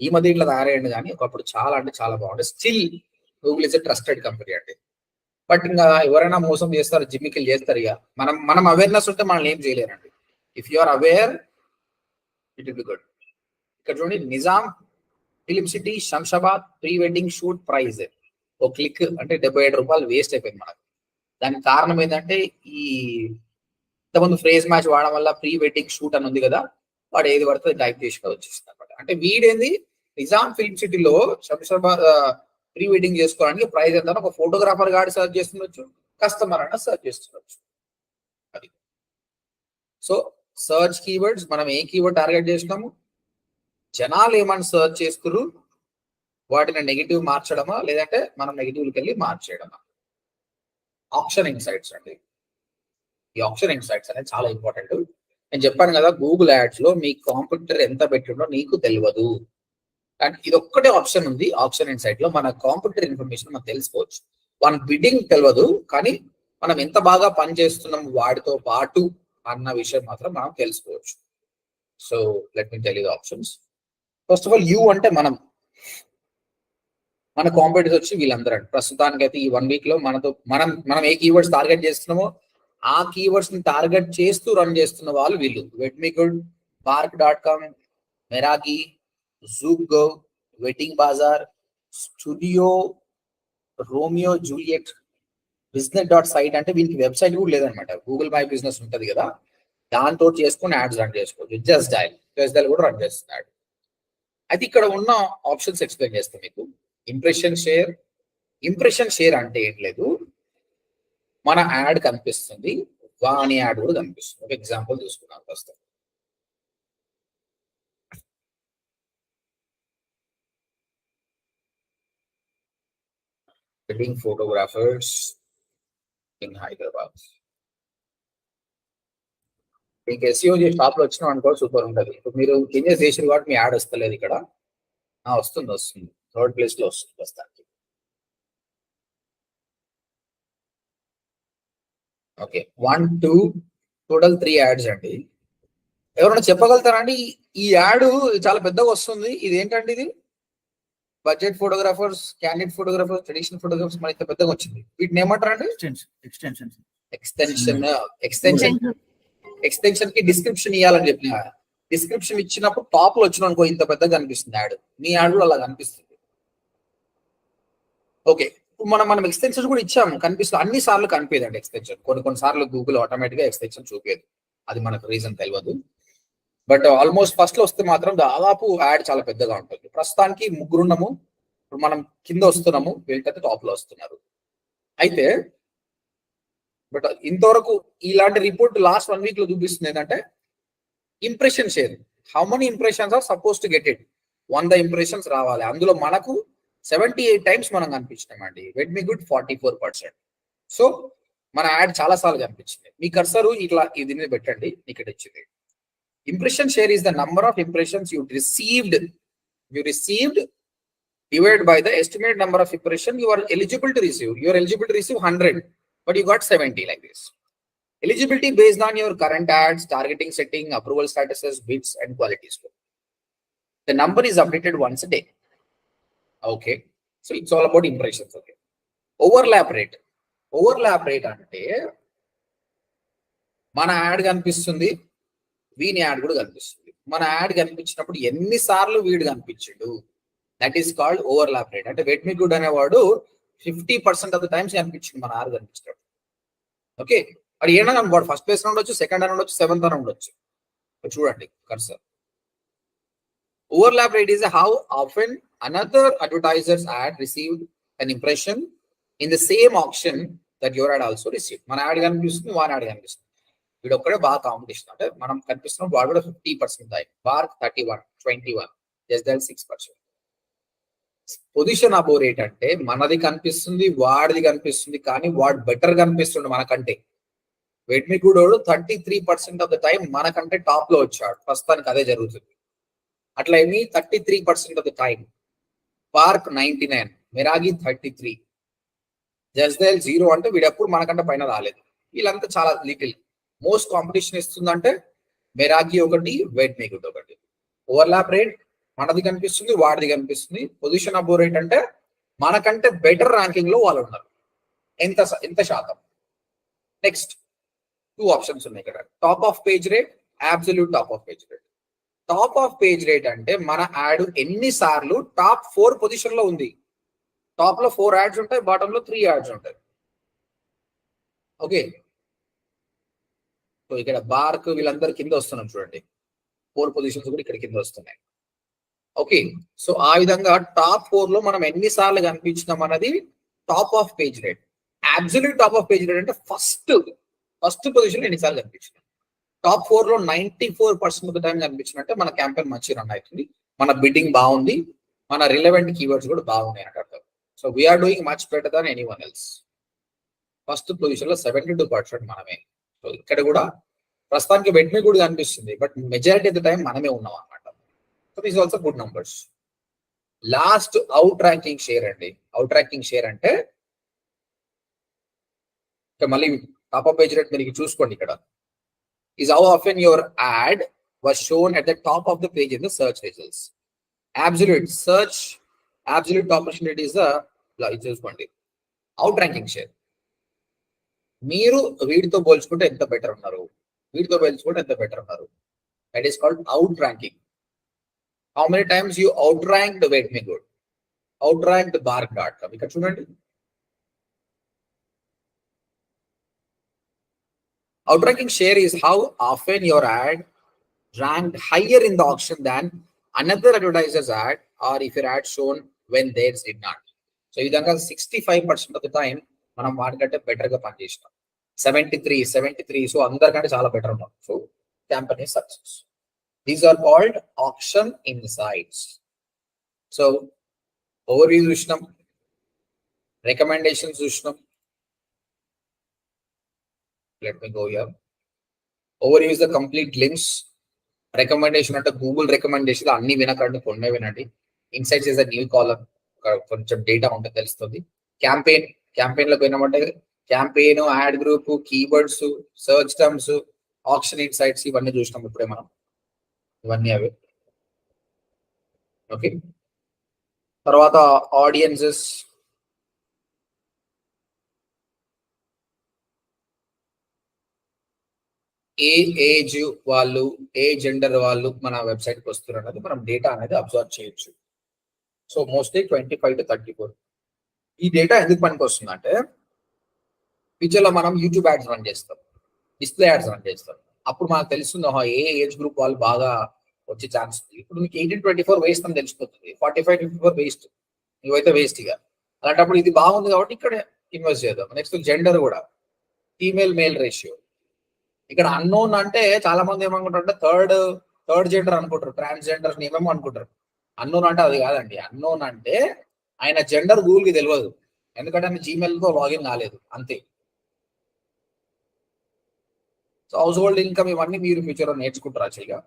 ఈ మధ్య ఇట్లా తయారైంది, కానీ ఒకప్పుడు చాలా అంటే చాలా బాగుంటుంది. Still Google is a trusted company అండి. బట్ ఇంకా ఎవరైనా మోసం చేస్తారు, జిమ్మికిల్ చేస్తారు. ఇక మనం అవేర్నెస్ ఉంటే మనల్ని ఏం చేయలేరండి. If you are aware it will be good. ఇక్కడ చూడండి, Nizam film city Shamshabad pre wedding shoot price ఒక క్లిక్ అంటే 77 రూపాయలు వేస్ట్ అయిపోయింది మనకు. దానికి కారణం ఏంటంటే ఈ ఇంతకుముందు ఫ్రేజ్ మ్యాచ్ వాడడం వల్ల ప్రీ వెడ్డింగ్ షూట్ అని ఉంది కదా, వాడు ఏది పడితే టైప్ చేసి వచ్చేస్తుంది అనమాట. అంటే వీడేంది నిజాం ఫిలిం సిటీలో శంషాబాద్ ప్రీ వెడ్డింగ్ చేసుకోవడానికి ప్రైజ్ ఎంత ఒక ఫోటోగ్రాఫర్ గాడి సర్చ్ చేస్తుండొచ్చు, కస్టమర్ అన్న సర్చ్ చేస్తుండొచ్చు. అది సో సర్చ్ కీవర్డ్స్ మనం ఏ కీవర్డ్ టార్గెట్ చేసినాము, జనాలు ఏమని సర్చ్ చేస్తున్నారు, వాటిని నెగిటివ్ మార్చడమా లేదంటే మనం నెగిటివ్కి వెళ్ళి మార్చేయడమా. ఆప్షన్ ఇన్సైట్స్ అండి. ఈ ఆప్షన్ ఇన్సైట్స్ అనేది చాలా ఇంపార్టెంట్. నేను చెప్పాను కదా, గూగుల్ యాడ్స్ లో మీ కాంపిటీటర్ ఎంత పెట్టిండో నీకు తెలియదు, కానీ ఇది ఒక్కటే ఆప్షన్ ఉంది. ఆప్షన్ ఇన్సైట్ లో మన కాంపిటీటర్ ఇన్ఫర్మేషన్ మనం తెలుసుకోవచ్చు. మన బిడ్డింగ్ తెలియదు, కానీ మనం ఎంత బాగా పనిచేస్తున్నాం వాడితో పాటు అన్న విషయం మాత్రం మనం తెలుసుకోవచ్చు. So let me tell you the options. First of all you అంటే మన కాంపిటీటర్స్ వచ్చి వీళ్ళందరూ. ప్రస్తుతానికి అయితే ఈ 1 week లో మనం ఏ కీవర్డ్స్ టార్గెట్ చేస్తున్నామో ఆ కీవర్డ్స్ ని టార్గెట్ చేస్తూ రన్ చేస్తున్న వాళ్ళు వీళ్ళు. వెట్మిగుడ్, bark.com, మెరాగి, జూగో, wedding బాజార్, studio, Romeo Juliet, business.site అంటే వీళ్ళకి వెబ్సైట్ కూడా లేదనమాట. గూగుల్ మై బిజినెస్ ఉంటది కదా, దాంతో చేసుకుని యాడ్స్ రన్ చేసుకోవచ్చు. జస్ట్ డైల్ కూడా రన్ చేస్తున్నాడు. అయితే ఇక్కడ ఉన్న ఆప్షన్స్ ఎక్స్ప్లెయిన్ చేస్తాం మీకు. ఇంప్రెషన్ షేర్ అంటే ఏం లేదు, మన యాడ్ కనిపిస్తుంది, వాని యాడ్ కూడా కనిపిస్తుంది. ఒక ఎగ్జాంపుల్ తీసుకున్నాం ప్రస్తుతం. Wedding photographers in Hyderabad. మీకు ఎస్ఈఓ షాప్ లో వచ్చినాం అనుకో సూపర్ ఉంటుంది. ఇప్పుడు మీరు చేంజెస్ చేసిన కాబట్టి మీ యాడ్ వస్తలేదు ఇక్కడ. వస్తుంది 3rd ప్లేస్ లో వస్తుంది ప్రస్తుతానికి. ఓకే, 1, 2 టోటల్ 3 యాడ్స్ అండి. ఎవరైనా చెప్పగలుగుతారా అండి ఈ యాడ్ చాలా పెద్దగా వస్తుంది, ఇది ఏంటండి? ఇది budget photographers, candid photographers, traditional photographers మరి ఇంత పెద్దగా వచ్చింది, వీటిని ఏమంటారండి? ఎక్స్టెన్షన్ కి డిస్క్రిప్షన్ ఇవ్వాలని చెప్పిన. డిస్క్రిప్షన్ ఇచ్చినప్పుడు టాప్ లో వచ్చిన అనుకో ఇంత పెద్దగా కనిపిస్తుంది యాడ్, మీ యాడ్ కూడా అలా కనిపిస్తుంది. ఓకే, మనం ఎక్స్టెన్షన్ కూడా ఇచ్చాము, కనిపిస్తుంది. అన్ని సార్లు కనిపించదండి ఎక్స్టెన్షన్. కొన్ని సార్లు గూగుల్ ఆటోమేటిక్ గా ఎక్స్టెన్షన్ చూపేది, అది మనకు రీజన్ తెలియదు. బట్ ఆల్మోస్ట్ ఫస్ట్ లో వస్తే మాత్రం దాదాపు యాడ్ చాలా పెద్దగా ఉంటుంది. ప్రస్తుతానికి 3 ఉన్నాము, ఇప్పుడు మనం కింద వస్తున్నాము, వీళ్ళకైతే టాప్ లో వస్తున్నారు. అయితే బట్ ఇంతవరకు ఇలాంటి రిపోర్ట్ లాస్ట్ 1 వీక్ లో చూపిస్తుంది ఏంటంటే impression share, how many impressions are suppose to get it. 100 impressions రావాలి, అందులో మనకు 78 టైమ్స్ మనం కనిపించినామండి. వెడ్మిగుడ్ 44%. సో మన యాడ్ చాలా సార్లు కనిపించింది. మీ కర్సరు ఇట్లా ఇది మీద పెట్టండి, ఇక్కడ ఇచ్చింది. Impression share is the number of impressions you received divided by the estimated number of impressions you are eligible to receive. You are eligible to receive 100, but you got 70 like this. Eligibility based on your current ads, targeting setting, approval statuses, bids, and quality score. The number is updated once a day. Okay, so it's all about impressions. Okay, overlap rate అంటే మన యాడ్ కనిపిస్తుంది, వీని యాడ్ కూడా కనిపిస్తుంది. మన యాడ్ కనిపించినప్పుడు ఎన్నిసార్లు వీడు కనిపించాడు, that is called overlap rate. అంటే వెడ్మిగుడ్ అనేవాడు 50% ఆఫ్ ద టైమ్స్ కనిపించింది మన యాడ్ కనిపించాడు. ఓకే, అది ఏమన్నా వాడు ఫస్ట్ ప్లేస్ అని ఉండొచ్చు, సెకండ్ అని ఉండొచ్చు, 7th అని ఉండొచ్చు. చూడండి cursor. Overlap rate is how often another advertisers ad received an impression in the same auction that your ad also received. మన యాడ్ కనిపిస్తుంది, వాని యాడ్ కనిపిస్తుంది. వీడు ఒక్కడే బాగా కాంపిటీషన్. అంటే మనం కనిపిస్తున్నాం, వాడు కూడా 50% అయ్యి, బార్క్ 31, 21, జస్డైల్ 6%. పొజిషన్ అబో రేట్ అంటే మనది కనిపిస్తుంది, వాడిది కనిపిస్తుంది, కానీ వాడు బెటర్ కనిపిస్తుంది మనకంటే. వెడ్మిగుడ్ 33% ఆఫ్ ద టైం మనకంటే టాప్ లో వచ్చాడు. ప్రస్తుతానికి అదే జరుగుతుంది. అట్లా ఏమి 33% of the time. Bark 99, Meragi 33, Justdial 0 అంటే వీడెప్పుడు మనకంటే పైన రాలేదు. వీళ్ళంతా చాలా లిటిల్. మోస్ట్ కాంపిటీషన్ ఇస్తుందంటే మెరాగి 1, వెడ్మిగుడ్ 1. ఓవర్లాప్ రేట్ మనది కనిపిస్తుంది, వాడిది కనిపిస్తుంది. పొజిషన్ అబో రేట్ అంటే మనకంటే బెటర్ ర్యాంకింగ్ లో వాళ్ళు ఉన్నారు. ఎంత శాతం? నెక్స్ట్ 2 ఆప్షన్స్ ఉన్నాయి ఇక్కడ. Top of page rate, absolute top of page rate. Top of page rate అంటే మన యాడ్ ఎన్నిసార్లు టాప్ 4 పొజిషన్ లో ఉంది. టాప్ లో 4 యాడ్స్ ఉంటాయి, బాటమ్ లో 3 యాడ్స్ ఉంటాయి. ఓకే, సో ఇక్కడ బార్క్ వీళ్ళందరూ కింద వస్తున్నాం చూడండి, 4 పొజిషన్స్ కూడా ఇక్కడ కింద వస్తున్నాయి. ఓకే, సో ఆ విధంగా టాప్ 4 లో మనం ఎన్నిసార్లు కనిపించినాం అన్నది top of page rate. Absolute top of page rate అంటే ఫస్ట్ పొజిషన్ లో ఎన్నిసార్లు కనిపించినాం. టాప్ 4 లో 94% ఆఫ్ ద టైం కనిపించినట్టే మన క్యాంపెయిన్ మంచి రన్ అవుతుంది, మన బిడ్డింగ్ బాగుంది, మన రిలవెంట్ కీవర్డ్స్ కూడా బాగున్నాయి అంటే. So we're doing much better than anyone else. First position లో 72% మనమే. సో ఇక్కడ కూడా ప్రస్తుతానికి వెడ్మిగుడ్ కనిపిస్తుంది, but majority of the time మనమే ఉన్నాం అనమాట. So this also good numbers. Last out ranking share అండి. అవుట్ ర్యాంకింగ్ షేర్ అంటే మళ్ళీ టాప్ ఆఫ్ పేజ్ రేట్ మీరు చూసుకోండి. ఇక్కడ is how often your ad was shown at the top of the page in the search results. Absolute top percentage is the చూసుకోండి. అవుట్ ర్యాంకింగ్ షేర్ మీరు వీటితో పోల్చుకుంటే ఎంత బెటర్ ఉన్నారు, వీటితో పోల్చుకుంటే ఎంత బెటర్ ఉన్నారు. That is called out ranking. How many times you out ranked wait me good, out ranked bark.com. ఇక్కడ చూడండి, outranking share is how often your ad ranked higher in the auction than another advertiser's ad, or if your ad shown when theirs did not. So ఈ విధంగా 65% ఆఫ్ ద టైం మనం వాటికంటే బెటర్ గా పనిచేసినాం. 73 సో అందరికంటే చాలా బెటర్ ఉన్నాం. So campaign is success. These are called option insights. So overview చూసినాం, రికమెండేషన్స్ చూసినాం. Let me go here. Overview is the complete links. Recommendation అంటే గూగుల్ రికమెండేషన్ అన్ని వినకండి, కొన్నే వినండి. Insights is a new column, కొంచెం డేటా ఉంటే తెలుస్తుంది. క్యాంపెయిన్ లో పోయినామంటే campaign, ad group, keywords, search terms, option insights ఇవన్నీ చూసినాం ఇప్పుడే మనం. ఇవన్నీ అవి. ఓకే, తర్వాత ఆడియన్సెస్, ఏ ఏజ్ వాళ్ళు, ఏ జెండర్ వాళ్ళు మన వెబ్సైట్కి వస్తున్నారు అనేది మనం డేటా అనేది అబ్జర్వ్ చేయొచ్చు. So mostly 25 to 34. ఈ డేటా ఎందుకు పనికి వస్తుంది అంటే, ఫ్యూచర్లో మనం యూట్యూబ్ యాడ్స్ రన్ చేస్తాం, డిస్ప్లే యాడ్స్ రన్ చేస్తాం. అప్పుడు మనకు తెలుస్తుంది ఏ ఏజ్ గ్రూప్ వాళ్ళు బాగా వచ్చే ఛాన్స్ ఉంది. ఇప్పుడు మీకు 18-24 వేస్ట్ అని తెలిసిపోతుంది, 45-54 వేస్ట్, ఇవైతే వేస్ట్. ఇక అలాంటప్పుడు ఇది బాగుంది కాబట్టి ఇక్కడ ఇన్వెస్ట్ చేద్దాం. నెక్స్ట్ జెండర్ కూడా, ఫీమేల్ మేల్ రేషియో. ఇక్కడ అన్నోన్ అంటే చాలా మంది ఏమనుకుంటారు అంటే థర్డ్ జెండర్ అనుకుంటారు, ట్రాన్స్జెండర్ ఏమేమో అనుకుంటారు. అన్నోన్ అంటే అది కాదండి. అన్నోన్ అంటే ఆయన జెండర్ గూగుల్కి తెలియదు, ఎందుకంటే ఆయన జీమెయిల్తో లాగిన్ కాలేదు, అంతే. సో హౌస్ హోల్డ్ ఇన్కమ్ ఇవన్నీ మీరు ఫ్యూచర్లో నేర్చుకుంటారు యాక్చువల్గా.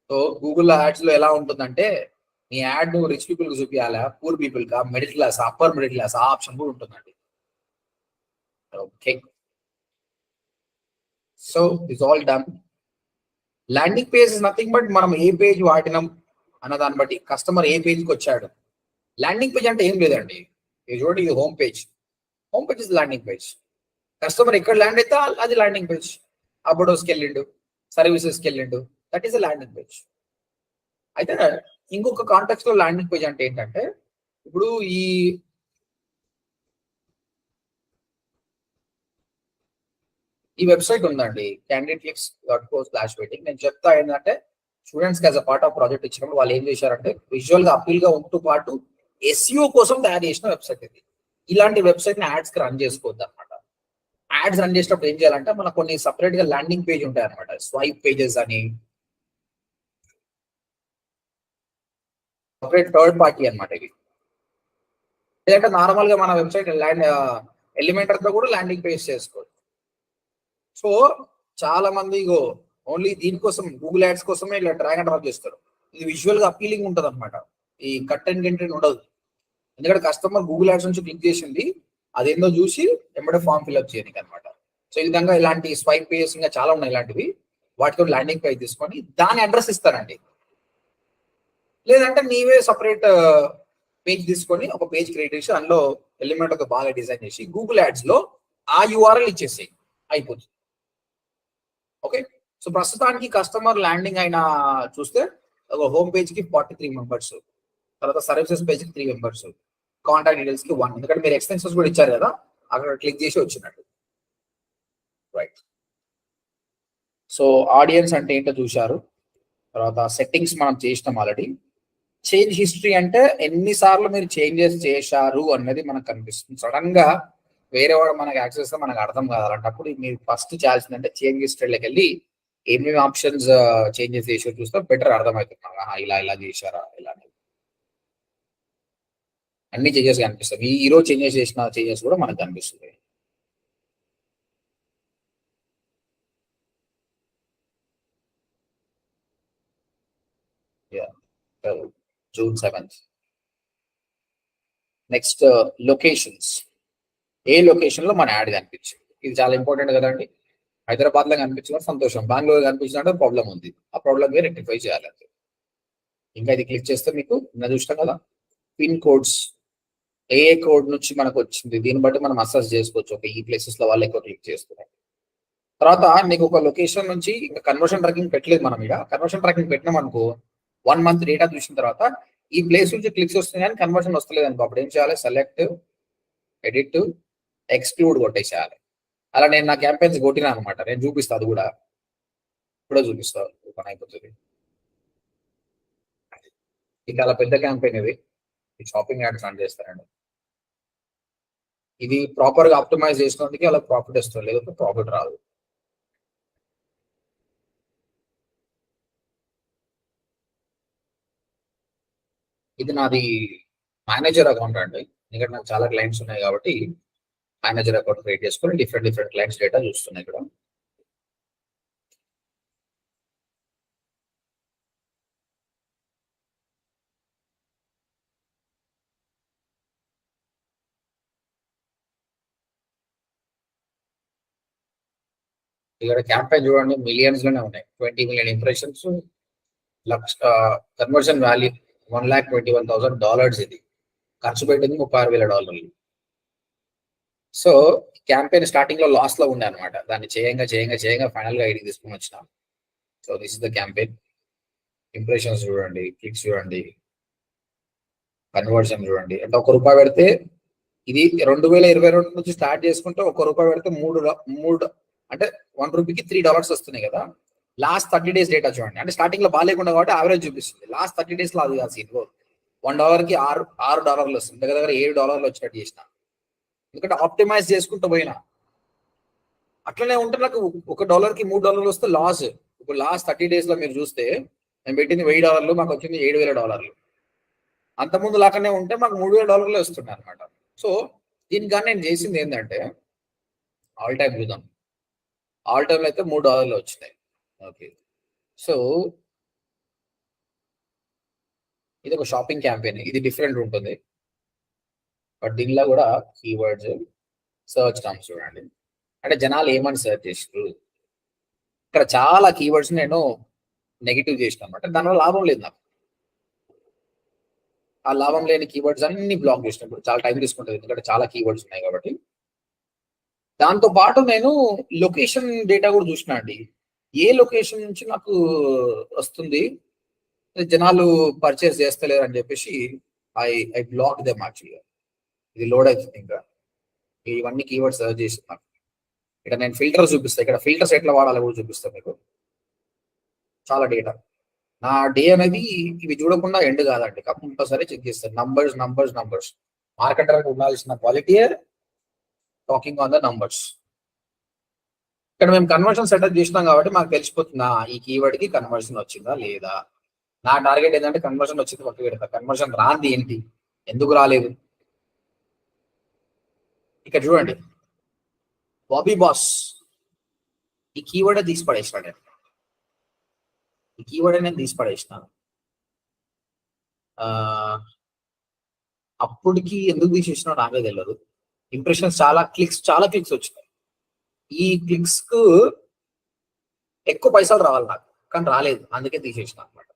సో గూగుల్ యాడ్స్ లో ఎలా ఉంటుందంటే, మీ యాడ్ నువ్వు రిచ్ పీపుల్ కి చూపించాలా, పూర్ పీపుల్ కా, middle class, upper middle class, ఆ ఆప్షన్ కూడా ఉంటుందండి. Okay, so it's all done. Landing page is nothing but మనం ఏ పేజ్ వాడినాం అన్న దాన్ని బట్టి కస్టమర్ ఏ పేజ్కి వచ్చాడు. ల్యాండింగ్ పేజ్ అంటే ఏం లేదండి, ఇది చూడండి, ఇది home page. Home page is landing page. Customer ఎక్కడ ల్యాండ్ అయితే అది ల్యాండింగ్ పేజ్. అబౌట్స్కి వెళ్ళిండు, సర్వీసెస్కి వెళ్ళిండు, that is a landing page. అయితే ఇంకొక కాంటెక్స్ట్ లో ల్యాండింగ్ పేజ్ అంటే ఏంటంటే, ఇప్పుడు ఈ వెబ్సైట్ ఉందండి, candidateclicks.co/waiting. నేను చెప్తా ఏంటంటే, స్టూడెంట్స్ కి as a part of project ఇచ్చినప్పుడు వాళ్ళు ఏం చేశారంటే, విజువల్ గా అప్పీల్ గా ఉంటూ పాటు SEO కోసం తయారు చేసిన వెబ్సైట్ ఇది. ఇలాంటి వెబ్సైట్ ని యాడ్స్ కి రన్ చేసుకోవద్దు అనమాట. యాడ్స్ రన్ చేసినప్పుడు ఏం చేయాలంటే, మనకు కొన్ని సపరేట్ గా ల్యాండింగ్ పేజ్ ఉంటాయి అనమాట, స్వైప్ పేజెస్ అని, సపరేట్ థర్డ్ పార్టీ అనమాట ఇవి. లేదంటే నార్మల్ గా మన వెబ్సైట్ ఎలిమెంటర్ తో కూడా ల్యాండింగ్ పేజ్ చేసుకోవచ్చు. సో చాలా మంది ఓన్లీ దీనికోసం గూగుల్ యాడ్స్ కోసమే ఇలా డ్రాగ్ అండ్ డ్రాప్ చేస్తారు. ఇది విజువల్ గా అపీలింగ్ ఉంటుంది అనమాట, ఈ కట్ అండ్ కంటెంట్ ఉండదు. ఎందుకంటే కస్టమర్ గూగుల్ యాడ్స్ నుంచి క్లిక్ చేసింది, అదేందో చూసి ఎంబడే ఫామ్ ఫిల్అప్ చేయడానికి అనమాట. సో ఈ విధంగా ఇలాంటి స్వైప్ పేజెస్ ఇంకా చాలా ఉన్నాయి ఇలాంటివి. వాటితో ల్యాండింగ్ పేజ్ తీసుకొని దాని అడ్రస్ ఇస్తారండి. లేదంటే నీవే సపరేట్ పేజ్ తీసుకొని ఒక పేజ్ క్రియేట్ చేసి అందులో ఎలిమెంట్ ఒక బాగా డిజైన్ చేసి గూగుల్ యాడ్స్ లో ఆ URL ఇచ్చేసి అయిపోతుంది. ఓకే, సో ప్రస్తుతానికి కస్టమర్ ల్యాండింగ్ అయిన చూస్తే ఒక హోమ్ పేజ్ కి 43 మెంబర్స్, తర్వాత సర్వీసెస్ పేజ్ కి 3 మెంబర్స్, కాంటాక్ట్ డీటెయిల్స్ కి 1. ఎందుకంటే మీరు ఎక్స్టెన్షన్స్ కూడా ఇచ్చారు కదా, అక్కడ క్లిక్ చేసి వచ్చినట్టు. రైట్, సో ఆడియన్స్ అంటే ఏంటో చూశారు. తర్వాత సెట్టింగ్స్ మనం చేసినాం ఆల్రెడీ. చేంజ్ హిస్టరీ అంటే ఎన్నిసార్లు మీరు చేంజెస్ చేశారు అన్నది మనకు కనిపిస్తుంది. సడన్ గా వేరే వాడు మనకు యాక్సెస్ చేస్తే మనకు అర్థం కాదు. అలాంటప్పుడు మీరు ఫస్ట్ చేయాల్సిందంటే చేంజ్ హిస్టరీలోకి వెళ్ళి ఏమేమి ఆప్షన్స్ చేంజెస్ చేసి చూస్తే బెటర్ అర్థమవుతుంది. ఇలా ఇలా చేశారా, ఇలా అన్ని చేంజెస్ కనిపిస్తాయి. ఈ రోజు చేంజెస్ చేసిన చేంజెస్ కూడా మనకు కనిపిస్తుంది. June 7th. Next locations. ఏ లొకేషన్ లో మన యాడ్ కనిపించింది, ఇది చాలా ఇంపార్టెంట్ కదండి. హైదరాబాద్ లో కనిపించిన సంతోషం, బెంగళూరు కనిపించినట్టు ప్రాబ్లం ఉంది, ఆ ప్రాబ్లం రెక్టిఫై చేయాలి అంతే. ఇంకా ఇది క్లిక్ చేస్తే మీకు చూస్తాం కదా, పిన్ కోడ్స్ ఏ కోడ్ నుంచి మనకు వచ్చింది, దీన్ని బట్టి మనం అసెస్ చేసుకోవచ్చు. ఒక ఈ ప్లేసెస్ లో వాళ్ళు ఎక్కువ క్లిక్ చేస్తున్నారు. తర్వాత నీకు ఒక లొకేషన్ నుంచి ఇంకా కన్వర్షన్ ట్రాకింగ్ పెట్టలేదు మనం. ఇక కన్వర్షన్ ట్రాకింగ్ పెట్టినాం అనుకో, 1 మంత్ డేటా చూసిన తర్వాత ఈ ప్లేస్ నుంచి క్లిక్స్ వస్తున్నాయి కానీ కన్వర్షన్ వస్తలేదు అనుకో, అప్పుడు ఏం చేయాలి? సెలెక్ట్, ఎడిట్, ఎక్స్క్లూడ్ కొట్టేసేయాలి. అలా నేను నా క్యాంపెయిన్స్ కొట్టినా అనమాట. నేను చూపిస్తా, అది కూడా ఇప్పుడే చూపిస్తా, ఓపెన్ అయిపోతుంది. ఇది చాలా పెద్ద క్యాంపెయిన్ ఇది. షాపింగ్ యాడ్స్ రన్ చేస్తారండి. ఇది ప్రాపర్ గా ఆప్టిమైజ్ చేసినందుకే అలా ప్రాఫిట్ వస్తుంది, లేకపోతే ప్రాఫిట్ రాదు. ఇది నాది మేనేజర్ అకౌంట్ అండి. ఎందుకంటే నాకు చాలా క్లయింట్స్ ఉన్నాయి కాబట్టి మేనేజర్ అకౌంట్ క్రియేట్ చేసుకొని డిఫరెంట్ క్లయింట్స్ డేటా చూస్తున్నాయి ఇక్కడ. ఇక్కడ క్యాంపెయిన్ చూడండి, మిలియన్స్ లోనే ఉన్నాయి. 20 మిలియన్ ఇంప్రెషన్స్, లక్ష కన్వర్షన్ వాల్యూ $1,21,000. ఇది ఖర్చు పెట్టింది $36,000. సో క్యాంపెయిన్ స్టార్టింగ్ లో లాస్ లో ఉండే అనమాట. దాన్ని చేయంగా ఫైనల్ గా ఐడికి తీసుకుని వచ్చినాం. So this is the campaign. Impressions చూడండి, క్లిక్స్ చూడండి, కన్వర్షన్ చూడండి. అంటే ₹1 పెడితే, ఇది 2022 నుంచి స్టార్ట్ చేసుకుంటే ₹1 పెడితే మూడు అంటే ₹1కి $3 వస్తున్నాయి కదా. లాస్ట్ 30 days డేటా చూడండి. అంటే స్టార్టింగ్ లో బాగాలేకుండా కాబట్టి యావరేజ్ చూపిస్తుంది. లాస్ట్ 30 days లో అది కాదు సీన్. $1కి $6 వస్తుంది. దగ్గర $7 వచ్చినట్టు చేసిన, ఎందుకంటే ఆప్టిమైజ్ చేసుకుంటూ పోయినా. అట్లనే ఉంటే నాకు $1కి $3 వస్తే లాస్. ఇప్పుడు లాస్ట్ 30 days లో మీరు చూస్తే నేను పెట్టింది $1,000, మాకు వచ్చింది $7,000. అంతకుముందు లాగానే ఉంటే మాకు $3,000 వస్తుండే అనమాట. సో దీనికన్నా నేను చేసింది ఏంటంటే, ఆల్ టైమ్ చూద్దాం. ఆల్ టైమ్ అయితే $3 వచ్చినాయి. ఓకే, సో ఇది ఒక షాపింగ్ క్యాంపెయిన్. ఇది డిఫరెంట్ ఉంటుంది, బట్ దీనిలో కూడా కీవర్డ్స్ సర్చ్ టర్మ్స్ చూడండి. అంటే జనాలు ఏమని సర్చ్ చేస్తారు. ఇక్కడ చాలా కీవర్డ్స్ నేను నెగిటివ్ చేసిన అనమాట. దానివల్ల లాభం లేదు నాకు. ఆ లాభం లేని కీవర్డ్స్ అన్ని బ్లాక్ చేసినప్పుడు చాలా టైం తీసుకుంటుంది, ఎందుకంటే చాలా కీవర్డ్స్ ఉన్నాయి కాబట్టి. దాంతో పాటు నేను లొకేషన్ డేటా కూడా చూసిన అండి. ఏ లొకేషన్ నుంచి నాకు వస్తుంది, జనాలు పర్చేస్ చేస్తలేరు అని చెప్పేసి ఐ బ్లాక్ దెమ్ యాక్చువల్గా. ఇది లోడ్ అవుతుంది. ఇంకా ఇవన్నీ కీవర్డ్స్ సర్చ్ చేస్తున్నాను. ఇక్కడ నేను ఫిల్టర్స్ చూపిస్తాను. ఇక్కడ ఫిల్టర్స్ ఎట్లా వాడాలో కూడా చూపిస్తాను మీకు. చాలా డేటా. నా డే అనేది ఇవి చూడకుండా ఎండ్ కాదండి, కంపల్సరీ చెక్ చేస్తాను. నంబర్స్ మార్కెటర్ ఉండాల్సిన క్వాలిటీయే టాకింగ్ ఆన్ ద నంబర్స్. ఇక్కడ మేము కన్వర్షన్ సెటప్ చేసినాం కాబట్టి మాకు తెలిసిపోతుందా ఈ కీవర్డ్ కి కన్వర్షన్ వచ్చిందా లేదా. నా టార్గెట్ ఏంటంటే కన్వర్షన్ వచ్చింది పక్క పెడతా. కన్వర్షన్ రాంది ఏంటి, ఎందుకు రాలేదు. ఇక్కడ చూడండి, బాబీ బాస్ ఈ కీవర్డ్ తీసి పడేసినాడు. నేను ఈ కీవర్డ్ నేను తీసి పడేసినాను. అప్పటికి ఎందుకు తీసేసినా నాకే తెలియదు. ఇంప్రెషన్స్ చాలా క్లిక్స్ వచ్చినాయి. ఈ క్లిక్స్ కు ఎక్కువ పైసలు రావాలి నాకు, కానీ రాలేదు, అందుకే తీసేసిన అనమాట.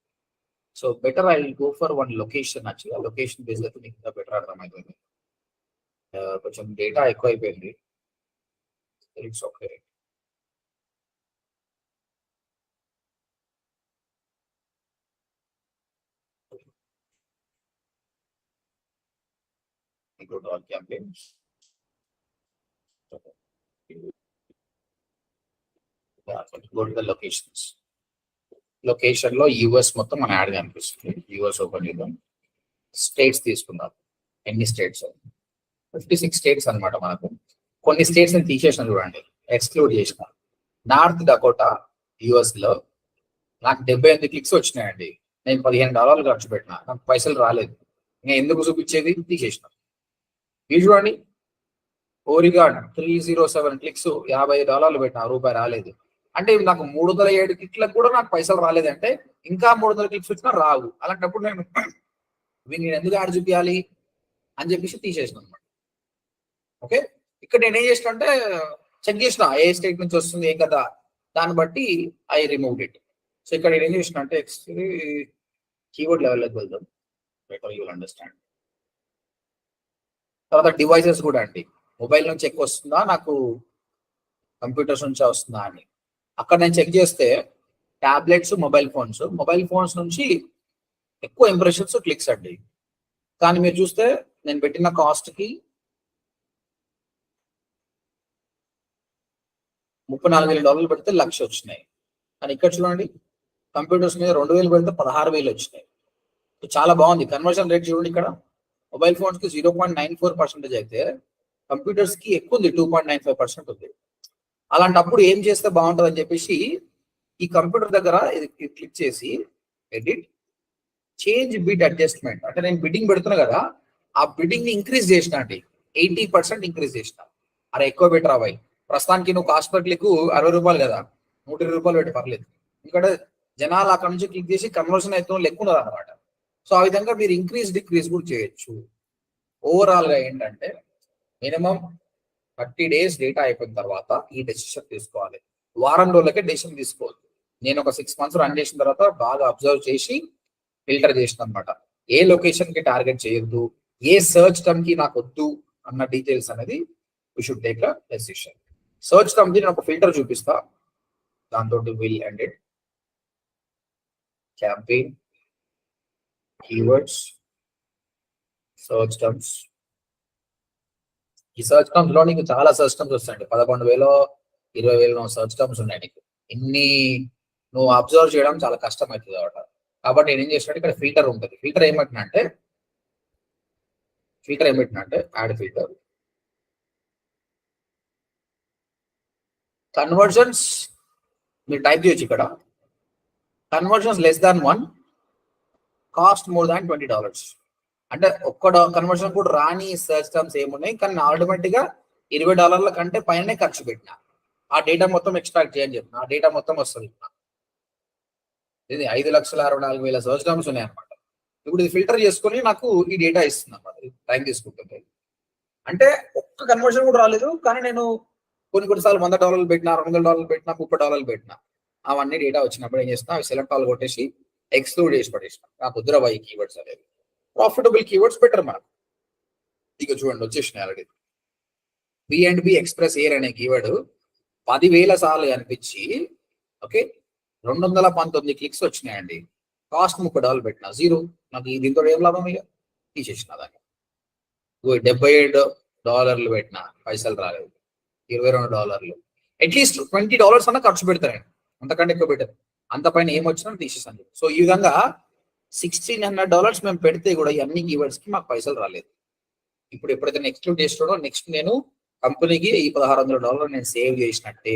So better I will go for one location. యాక్చువల్గా లొకేషన్ బేస్ అయితే మీకు ఇంకా బెటర్ అర్థమైపోయింది. కొంచెం డేటా ఎక్కువ అయిపోయింది. It's okay. Go to all campaigns. Go to the locations. Location లో యూఎస్ మొత్తం మన యాడ్ కనిపిస్తుంది. యూఎస్ ఓపెన్ చేద్దాం. స్టేట్స్ తీసుకుందాం. ఎన్ని స్టేట్స్? 56 స్టేట్స్ అనమాట మనకు. కొన్ని స్టేట్స్ ని తీసేసిన చూడండి, ఎక్స్క్లూడ్ చేసిన. నార్త్ డకోటా యుఎస్ లో నాకు 78 క్లిక్స్ వచ్చినాయండి. నేను $15 ఖర్చు పెట్టినా, నాకు పైసలు రాలేదు. ఇంకా ఎందుకు చూపించేది, తీసేసిన. ఇది చూడండి, ఓరిగాన్ 307 క్లిక్స్, $50 పెట్టిన, ₹1 రాలేదు. అంటే నాకు 307 క్లిక్లకు కూడా నాకు పైసలు రాలేదంటే ఇంకా 300 క్లిక్స్ వచ్చినా రావు. అలాంటప్పుడు నేను ఎందుకు యాడ్ చూపించాలి అని చెప్పేసి తీసేసిన అనమాట. ఓకే, ఇక్కడ నేను ఏం చేసిన అంటే చెక్ చేసిన ఏ స్టేట్ నుంచి వస్తుంది ఏం కదా, దాన్ని బట్టి ఐ రిమూవ్ ఇట్. సో ఇక్కడ నేను ఏం చేసిన అంటే కీవర్డ్ లెవెల్లోకి వెళ్దాం, బెటర్ యూ విల్ అండర్స్టాండ్. తర్వాత డివైసెస్ కూడా అండి, మొబైల్ నుంచి ఎక్కువ వస్తుందా నాకు కంప్యూటర్స్ నుంచే వస్తుందా అని. అక్కడ నేను చెక్ చేస్తే టాబ్లెట్స్, మొబైల్ ఫోన్స్ నుంచి ఎక్కువ ఇంప్రెషన్స్, క్లిక్స్ అండి. కానీ మీరు చూస్తే నేను పెట్టిన కాస్ట్ కి $34,000 పెడితే 1,00,000 వచ్చినాయి. కానీ ఇక్కడ చూడండి, కంప్యూటర్స్ మీద 2,000 పెడితే 16,000 వచ్చినాయి. చాలా బాగుంది. కన్వర్షన్ రేట్ చూడండి, ఇక్కడ మొబైల్ ఫోన్స్ కి 0.94% అయితే కంప్యూటర్స్ కి ఎక్కువ ఉంది, 2.95% ఉంది. అలాంటప్పుడు ఏం చేస్తే బాగుంటుంది అని చెప్పేసి ఈ కంప్యూటర్ దగ్గర ఇది క్లిక్ చేసి ఎడిట్, చేంజ్ బిడ్ అడ్జస్ట్మెంట్, అంటే నేను బిడ్డింగ్ పెడుతున్నా కదా, ఆ బిడ్డింగ్ ని ఇంక్రీజ్ చేసిన అండి, 80% ఇంక్రీజ్ చేసిన. అరే ఎక్కువ బెటర్ అవ్వాయి, ప్రస్తుతానికి నువ్వు కాస్ట్ పర్ క్లిక్ ₹60 కదా, ₹120 పెట్టి పర్లేదు, ఎందుకంటే జనాలు అక్కడ నుంచి క్లిక్ చేసి కన్వర్షన్ అయితే లెక్క ఉన్నది అనమాట. సో ఆ విధంగా మీరు ఇంక్రీజ్ డిక్రీజ్ కూడా చేయొచ్చు. ఓవరాల్ గా ఏంటంటే మినిమం 30 days డేటా అయిపోయిన తర్వాత ఈ డెసిషన్ తీసుకోవాలి. వారం రోజులకే డెసిషన్ తీసుకోవద్దు. నేను ఒక 6 months రన్ చేసిన తర్వాత బాగా అబ్జర్వ్ చేసి ఫిల్టర్ చేసిన అనమాట. ఏ లొకేషన్ కి టార్గెట్ చేయొద్దు, ఏ సర్చ్ టర్మ్ కి నాకు వద్దు అన్న డీటెయిల్స్ అనేది we should take a decision. Search term కి నేను ఒక ఫిల్టర్ చూపిస్తా, దాంతో will and it campaign, keywords, search terms. ఈ సర్చ్ టర్మ్స్ లో నీకు చాలా సర్చ్ టర్మ్స్ వస్తాయండి, 11,000 20,000 సర్చ్ టర్మ్స్ ఉన్నాయి నీకు. ఇన్ని నువ్వు అబ్జర్వ్ చేయడం చాలా కష్టం అవుతుంది అనమాట. కాబట్టి నేను ఏం చేసినట్టు ఇక్కడ ఫిల్టర్ ఉంటుంది. ఫిల్టర్ ఏమంటున్నంటే యాడ్ ఫిల్టర్, కన్వర్జన్స్ మీరు టైప్ చేయొచ్చు ఇక్కడ, కన్వర్జన్స్ <1, కాస్ట్ more than $20. అంటే ఒక్క కన్వర్షన్ కూడా రాని సర్చ్ టర్మ్స్ ఏమున్నాయి, కానీ ఆటోమేటిక్ గా $20 కంటే పైనే ఖర్చు పెట్టిన, ఆ డేటా మొత్తం ఎక్స్ట్రాక్ట్ చేయని చెప్పిన, ఆ డేటా మొత్తం వస్తుంది. ఇది 5,64,000 సర్చ్ టర్మ్స్ ఉన్నాయి అనమాట. ఇప్పుడు ఇది ఫిల్టర్ చేసుకొని నాకు ఈ డేటా ఇస్తుంది అనమాట, టైం తీసుకుంటుంది. అంటే ఒక్క కన్వర్షన్ కూడా రాలేదు, కానీ నేను కొన్నిసార్లు $100 పెట్టినా, $200 పెట్టినా, $30 పెట్టినా, అవన్నీ డేటా వచ్చినప్పుడు ఏం చేస్తున్నా, అవి సెలెక్ట్ ఆల్ కొట్టేసి ఎక్స్క్లూడ్ చేసి పడేసిన. నాకు వద్దురాబాయి కీవర్డ్స్ అనేది, ప్రాఫిటబుల్ కీవర్డ్స్ బెటర్ మనకు. ఇక చూడండి వచ్చేసినాయి ఆల్రెడీ. B&B ఎక్స్ప్రెస్ ఎయిర్ అనే కీవర్డ్ 10,000 సార్లు కనిపించి ఓకే 219 క్లిక్స్ వచ్చినాయండి. కాస్ట్ $30 పెట్టిన, జీరో. నాకు దీంతో ఏం లాభం, ఇక తీసేసిన దాన్ని. $77 పెట్టిన, పైసలు రాలేదు. $22, అట్లీస్ట్ $20 అన్న ఖర్చు పెడతారండి, అంతకంటే ఎక్కువ పెట్టారు. అంత పైన ఏమొచ్చినా తీసేసాను. సో ఈ విధంగా $1,600 మేము పెడితే కూడా ఈ అన్ని కీవర్డ్స్ కి మాకు పైసలు రాలేదు. ఇప్పుడు ఎప్పుడైతే ఎక్స్క్లూడ్ చేస్తాడో నెక్స్ట్ నేను కంపెనీకి ఈ $1,600 నేను సేవ్ చేసినట్టే.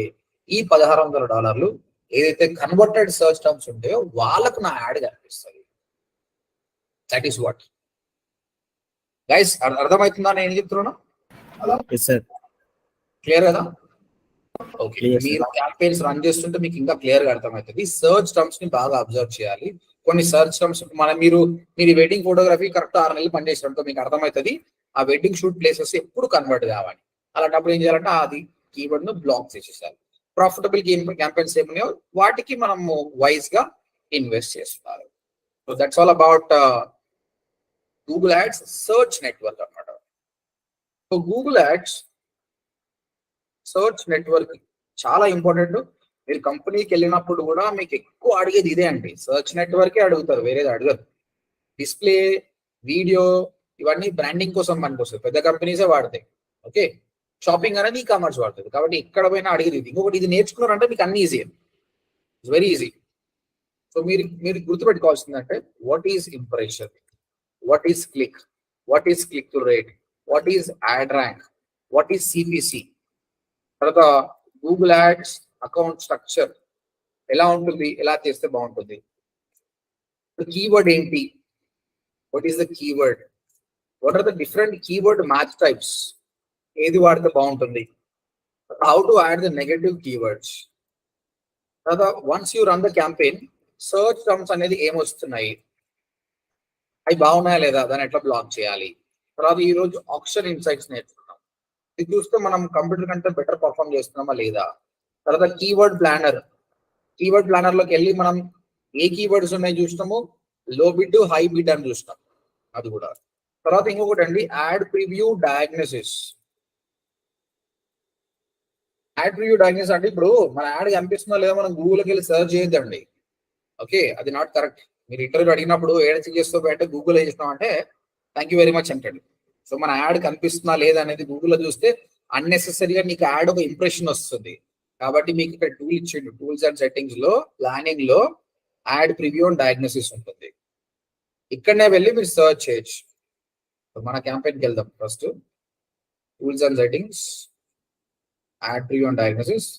ఈ $1,600 ఏదైతే కన్వర్టెడ్ సర్చ్ టర్మ్స్ ఉంటాయో వాళ్ళకు నా యాడ్ కనిపిస్తుంది. That is what guys. అర్థమవుతుందా నేను ఏం చెప్తున్నా? క్లియర్ కదా? ఓకే, మీరు క్యాంపెయిన్స్ రన్ చేస్తుంటే మీకు ఇంకా క్లియర్ గా అర్థమవుతుంది. సర్చ్ టర్మ్స్ ని బాగా అబ్జర్వ్ చేయాలి. కొన్ని సర్చ్ టర్మ్స్ మీరు వెడ్డింగ్ ఫోటోగ్రఫీ కరెక్ట్ 6 నెలలు పనిచేసినట్టు మీకు అర్థమవుతుంది ఆ వెడ్డింగ్ షూట్ ప్లేసెస్ ఎప్పుడు కన్వర్ట్ కావాలి. అలాంటప్పుడు ఏం చేయాలంటే అది కీవర్డ్ ను బ్లాక్ చేసేసారు. ప్రాఫిటబుల్ క్యాంపెయిన్స్ ఏమున్నాయో వాటికి మనము వైజ్ గా ఇన్వెస్ట్ చేస్తున్నారు. So that's all about Google ads search network అన్నమాట. So Google ads search network చాలా ఇంపార్టెంట్. మీరు కంపెనీకి వెళ్ళినప్పుడు కూడా మీకు ఎక్కువ అడిగేది ఇదే అండి, సర్చ్ నెట్వర్కే అడుగుతారు, వేరేది అడగరు. డిస్ప్లే, వీడియో ఇవన్నీ బ్రాండింగ్ కోసం పనికొస్తాయి, పెద్ద కంపెనీసే వాడతాయి. ఓకే, షాపింగ్ అనేది ఈ-కామర్స్ వాడుతుంది. కాబట్టి ఎక్కడ పోయినా అడిగేది ఇది. ఇంకొకటి, ఇది నేర్చుకున్నారంటే మీకు అన్ని easy, it's very easy. So మీరు గుర్తుపెట్టుకోవాల్సిందంటే what is impression, what is click, what is click to rate, what is ad rank, what is CPC, తర్వాత గూగుల్ యాడ్స్ అకౌంట్ స్ట్రక్చర్ ఎలా ఉంటుంది, ఎలా చేస్తే బాగుంటుంది, కీవర్డ్ ఏంటి, what is the keyword, what are the different keyword match types, ఏది వాడితే బాగుంటుంది, how to add the negative keywords. తర్వాత once you run the campaign search terms అనేది ఏమొస్తున్నాయి, అవి బాగున్నాయా లేదా, దాన్ని ఎట్లా బ్లాక్ చేయాలి. తర్వాత ఈ రోజు ఆప్షన్ ఇన్సైట్స్ నేర్చుకున్నాం, ఇది చూస్తే మనం కంప్యూటర్ కంటే బెటర్ పర్ఫామ్ చేస్తున్నామా లేదా. తర్వాత కీవర్డ్ ప్లానర్ లోకి వెళ్ళి మనం ఏ కీవర్డ్స్ ఉన్నాయి చూసినాము, లో బిడ్ హై బిడ్ అని చూసినాం, అది కూడా. తర్వాత ఇంకొకటి అండి, add preview diagnosis. Add preview diagnosis అంటే ఇప్పుడు మన యాడ్ కనిపిస్తుందో లేదో మనం గూగుల్కి వెళ్ళి సర్చ్ చేయొద్దండి. ఓకే, అది నాట్ కరెక్ట్. మీరు ఇంటర్వ్యూ అడిగినప్పుడు ఏడ చెక్ చేస్తూ అంటే గూగుల్ ఏం చేస్తాం అంటే థ్యాంక్ యూ వెరీ మచ్ అంటాడు. సో మన యాడ్ కనిపిస్తుందా లేదా అనేది గూగుల్లో చూస్తే అన్నెసెసరీగా నీకు యాడ్ ఒక ఇంప్రెషన్ వస్తుంది. కాబట్టి మీకు ఇక్కడ టూల్ ఇచ్చిండు, టూల్స్ అండ్ సెట్టింగ్స్ లో ప్లానింగ్ లో యాడ్ ప్రివ్యూ అండ్ డయాగ్నోసిస్ ఉంటుంది. ఇక్కడనే వెళ్ళి మీరు సర్చ్ చేయొచ్చు. మన క్యాంపెయిన్కి వెళ్దాం. First tools and settings, add preview and diagnosis.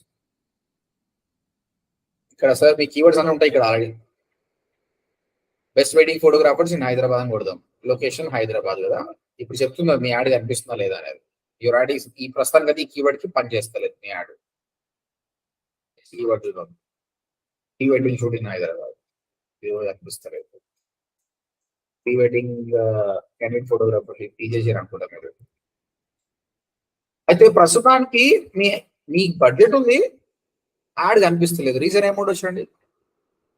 ఇక్కడ సార్ మీ కీవర్డ్స్ అన్నీ ఉంటాయి ఇక్కడ already. Best wedding photographers in Hyderabad అని కొడదాం. లొకేషన్ హైదరాబాద్ కదా. ఇప్పుడు చెప్తుందా మీ యాడ్ కనిపిస్తుందా లేదా అనేది. యువర్ యాడ్ ఈ ప్రస్తుతానికి అయితే ఈ కీవర్డ్ కి పని చేస్తలేదు మీ ad. Keyword pre wedding shoot in Hyderabad కనిపిస్తలేదు. Pre wedding candidate photographer TJC అనుకుంటా మీరు. అయితే ప్రస్తుతానికి మీ బడ్జెట్ ఉంది, యాడ్ కనిపిస్తలేదు. రీజన్ ఏమౌంట్ వచ్చండి?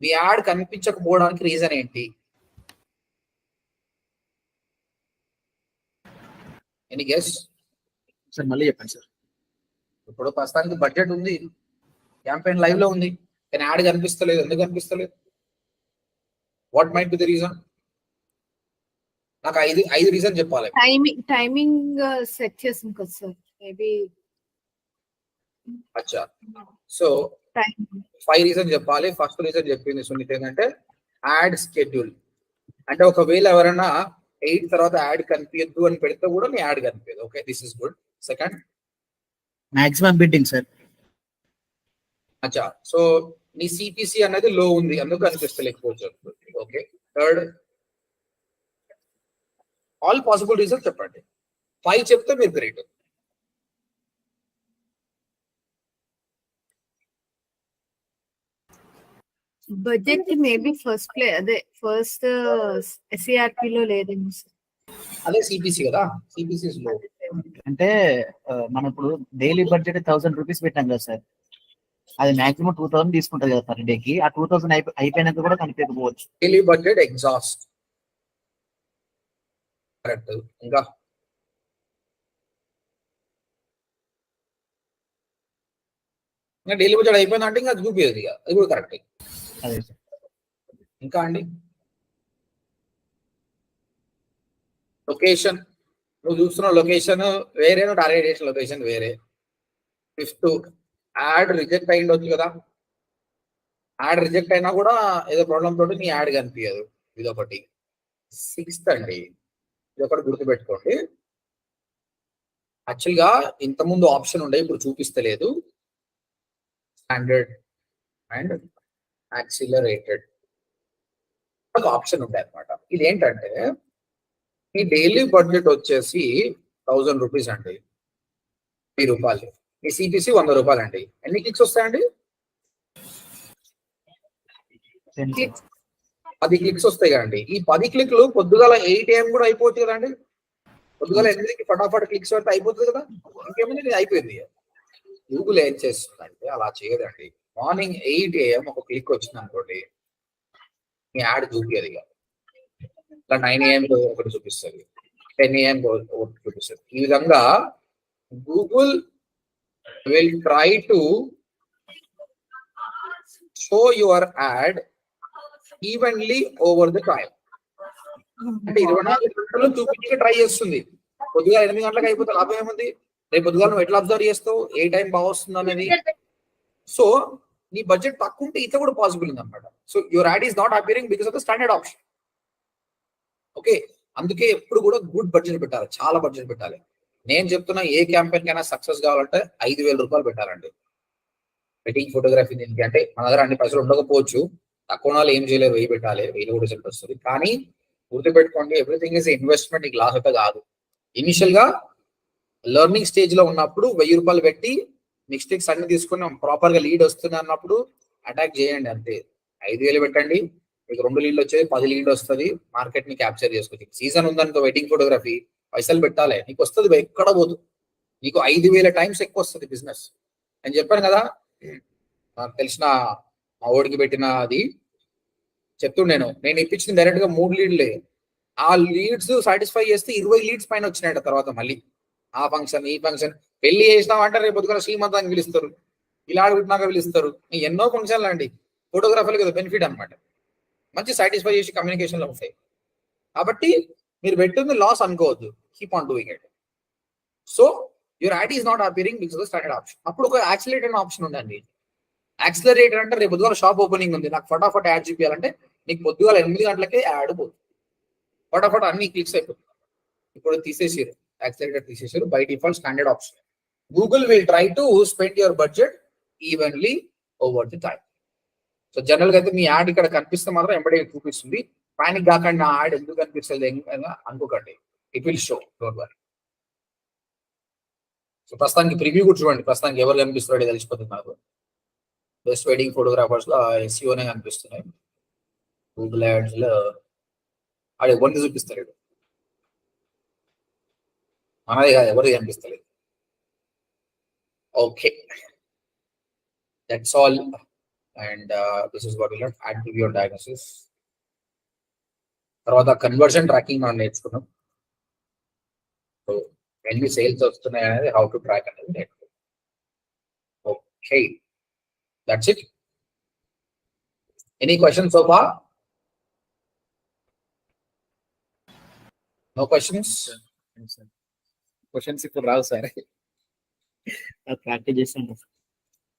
మీ యాడ్ కనిపించకపోవడానికి రీజన్ ఏంటి? Any guess? సార్ మళ్ళీ చెప్పండి సార్. ఇప్పుడు ప్రస్తుతానికి బడ్జెట్ ఉంది, క్యాంపెయిన్ లైవ్ లో ఉంది, కానీ యాడ్ కనిపిస్తలేదు. ఎందుకు కనిపిస్తలేదు? What might be the reason? నాకు ఐదు రీజన్ చెప్పాలి. టైమింగ్ సెట్ చేసాం కదా సార్, మేబీ. అచ్చా, సో 5 రీజన్ చెప్పాలి. ఫస్ట్ రీజన్ చెప్పింది సునీత ఏంటంటే యాడ్ స్కెడ్యూల్. అంటే ఒకవేళ ఎవరైనా 8 తర్వాత యాడ్ కనిపించద్దు అని పెడితే కూడా నీ యాడ్ కనిపించదు. Okay, this is good. Second, maximum bidding sir. అచ్చా, సో నీ సిపిసి అనేది లో ఉంది, అందుకు కనిపిస్తలేకపోవచ్చు. Okay. Third, all possible reason చెప్పండి. 5 చెప్తే మీరు great. Budget maybe first SERP లో లేదేమో సార్. అదే సిపిసి కదా, సిపిసి లో. అంటే మనం ఇప్పుడు డైలీ బడ్జెట్ 1000 రూపీస్ పెట్టాం కదా సార్, అది మాక్సిమం 2000 తీసుకుంటది కదా పర్ డేకి. ఆ 2000 అయిపోయినాక కూడా కనిపించకపోవచ్చు. Daily budget exhaust. కరెక్ట్. ఇంకా డైలీ బడ్జెట్ అయిపోయిందంటే ఇంకా అది చూపించదు, ఇక అది కూడా కరెక్ట్. అదే సార్. ఇంకా అండి, లొకేషన్. నువ్వు చూస్తున్న లొకేషన్ వేరే, నువ్వు టార్గెట్ చేసిన లొకేషన్ వేరే. 5th, యాడ్ రిజెక్ట్ అయ్యిండొచ్చు కదా. యాడ్ రిజెక్ట్ అయినా కూడా ఏదో ప్రాబ్లం తోటి నీ యాడ్ కనిపించదు, ఇదొకటి. 6th అండి, ఇది ఒకటి గుర్తుపెట్టుకోండి. యాక్చువల్గా ఇంతకుముందు ఆప్షన్ ఉండే, ఇప్పుడు చూపిస్తలేదు. స్టాండర్డ్ అండ్ యాక్సిలరేటెడ్ ఒక ఆప్షన్ ఉంటాయి అనమాట. ఇది ఏంటంటే మీ డైలీ బడ్జెట్ వచ్చేసి 1000 రూపీస్ అండి, 1000 రూపాయలు. మీ సిపిసి 100 రూపాయలు అండి. ఎన్ని క్లిక్స్ వస్తాయండి? 10 క్లిక్స్ వస్తాయి కదండి. ఈ 10 క్లిక్లు పొద్దుగాల 8 AM కూడా అయిపోతుంది కదండి. పొద్దుగాల 8కి ఫటాఫట్ క్లిక్స్ పెడితే అయిపోతుంది కదా. ఇంకేమైంది, ఇది అయిపోయింది. గూగుల్ ఏం చేస్తుందంటే అలా చేయదండి. మార్నింగ్ 8 AM ఒక క్లిక్ వచ్చింది అనుకోండి, మీ యాడ్ చూపించదు. ఇక ఇలా 9 AM ఒకటి చూపిస్తుంది, 10 AM ఒకటి చూపిస్తుంది. ఈ విధంగా Google will try to show your add evenly over the time. అంటే 24 గంటలు చూపించి ట్రై చేస్తుంది. పొద్దుగా 8 గంటలకు అయిపోతే లాభం ఏముంది? రేపు పొద్దుగా నువ్వు ఎట్లా అబ్జర్వ్ చేస్తావు ఏ టైం బాగా వస్తుంది అనేది? సో నీ బడ్జెట్ తక్కువ ఉంటే ఇట్లా కూడా పాసిబుల్ ఉంది అనమాట. So your add is not appearing because of the standard option. Okay, అందుకే ఎప్పుడు కూడా గుడ్ బడ్జెట్ పెట్టాలి, చాలా బడ్జెట్ పెట్టాలి. నేను చెప్తున్నా, ఏ క్యాంపెయిన్ కైనా సక్సెస్ కావాలంటే 5000 రూపాయలు పెట్టాలండి. వెడ్డింగ్ ఫోటోగ్రఫీ దీనికి అంటే మన దగ్గర అన్ని పైసలు ఉండకపోవచ్చు, తక్కువ వాళ్ళు ఏం చేయలేరు, 1000 పెట్టాలి, 1000 రిజల్ట్ వస్తుంది. కానీ గుర్తుపెట్టుకోండి, ఎవ్రీథింగ్ ఇస్ ఇన్వెస్ట్మెంట్. నీకు లాస్ అయితే కాదు. ఇనిషియల్ గా లెర్నింగ్ స్టేజ్ లో ఉన్నప్పుడు 1000 రూపాయలు పెట్టి మిస్టేక్స్ అన్ని తీసుకుని ప్రాపర్ గా లీడ్ వస్తుంది అన్నప్పుడు అటాక్ చేయండి అంతే. 5000 పెట్టండి, మీకు 2 లీడ్లు వచ్చేది, 10 లీడ్ వస్తుంది. మార్కెట్ ని క్యాప్చర్ చేసుకోవచ్చు. సీజన్ ఉందనుకో వెడ్డింగ్ ఫోటోగ్రఫీ, పైసలు పెట్టాలి, నీకు వస్తుంది, ఎక్కడ పోదు. నీకు 5000 టైమ్స్ ఎక్కువ వస్తుంది బిజినెస్. నేను చెప్పాను కదా, నాకు తెలిసిన మా ఓడికి పెట్టిన అది చెప్తుండేను. నేను ఇప్పించింది డైరెక్ట్ గా 3 లీడ్లే. ఆ లీడ్స్ సాటిస్ఫై చేస్తే 20 లీడ్స్ పైన వచ్చినాయట తర్వాత మళ్ళీ ఆ ఫంక్షన్ ఈ ఫంక్షన్ పెళ్లి చేసినాం అంటే రేపు పొద్దున శ్రీమంతానికి పిలుస్తారు, ఇలా అడుగుతున్నాక పిలుస్తారు, ఎన్నో ఫంక్షన్లు అండి. ఫోటోగ్రాఫర్కి కదా బెనిఫిట్ అనమాట, మంచి సాటిస్ఫై చేసి కమ్యూనికేషన్లో ఉంటాయి. కాబట్టి మీరు పెట్టింది లాస్ అనుకోవద్దు, keep on doing it. So your add is not appearing because standard option. అప్పుడు ఒక యాక్సిలేటర్ అనే ఆప్షన్ ఉండండి. యాక్సిలరేటర్ అంటే రేపు పొద్దుగాల షాప్ ఓపెనింగ్ ఉంది, నాకు ఫటాఫట్ యాడ్ చూపించాలంటే నీకు పొద్దుగాల 8 గంటలకే యాడ్ పోతుంది, ఫటాఫట్ అన్ని క్లిక్స్ అయిపోతుంది. ఇప్పుడు తీసేసారు, యాక్సిలరేటర్ తీసేసారు, by default standard option. Google will try to spend your budget evenly over the time. So general గా అయితే మీ యాడ్ ఇక్కడ కనిపిస్తే మాత్రం ఎంబడే చూపిస్తుంది. పానిక్ కాకండి, నా యాడ్ ఎందుకు కనిపిస్తుంది అనుకోకండి, it will show, don't worry. So ప్రస్తుతానికి ప్రివ్యూ కూడా చూడండి, ప్రస్తుతానికి ఎవరు కనిపిస్తున్నాడో తెలిసిపోతుంది నాకు. బెస్ట్ వెడ్డింగ్ ఫోటోగ్రాఫర్స్ లో ఎస్ఈఓనే కనిపిస్తున్నాయి. గూగుల్ యాడ్స్ లో ఆడు ఎవరిని చూపిస్తలేడు, మనది కాదు, ఎవరిది కనిపిస్తలేదు. Okay, that's all. And this is what we learn ad review and diagnosis. తర్వాత కన్వర్షన్ ట్రాకింగ్ మనం నేర్చుకున్నాం. సో ఎన్ని సేల్స్ వస్తున్నాయి అనేది, హౌ టు ట్రాక్ అనేది నేర్చుకున్నాం. Okay, that's it. Any questions so far? No questions? Questions ఇప్పుడు రావు సార్, ప్రాక్టీస్ చేస్తాను.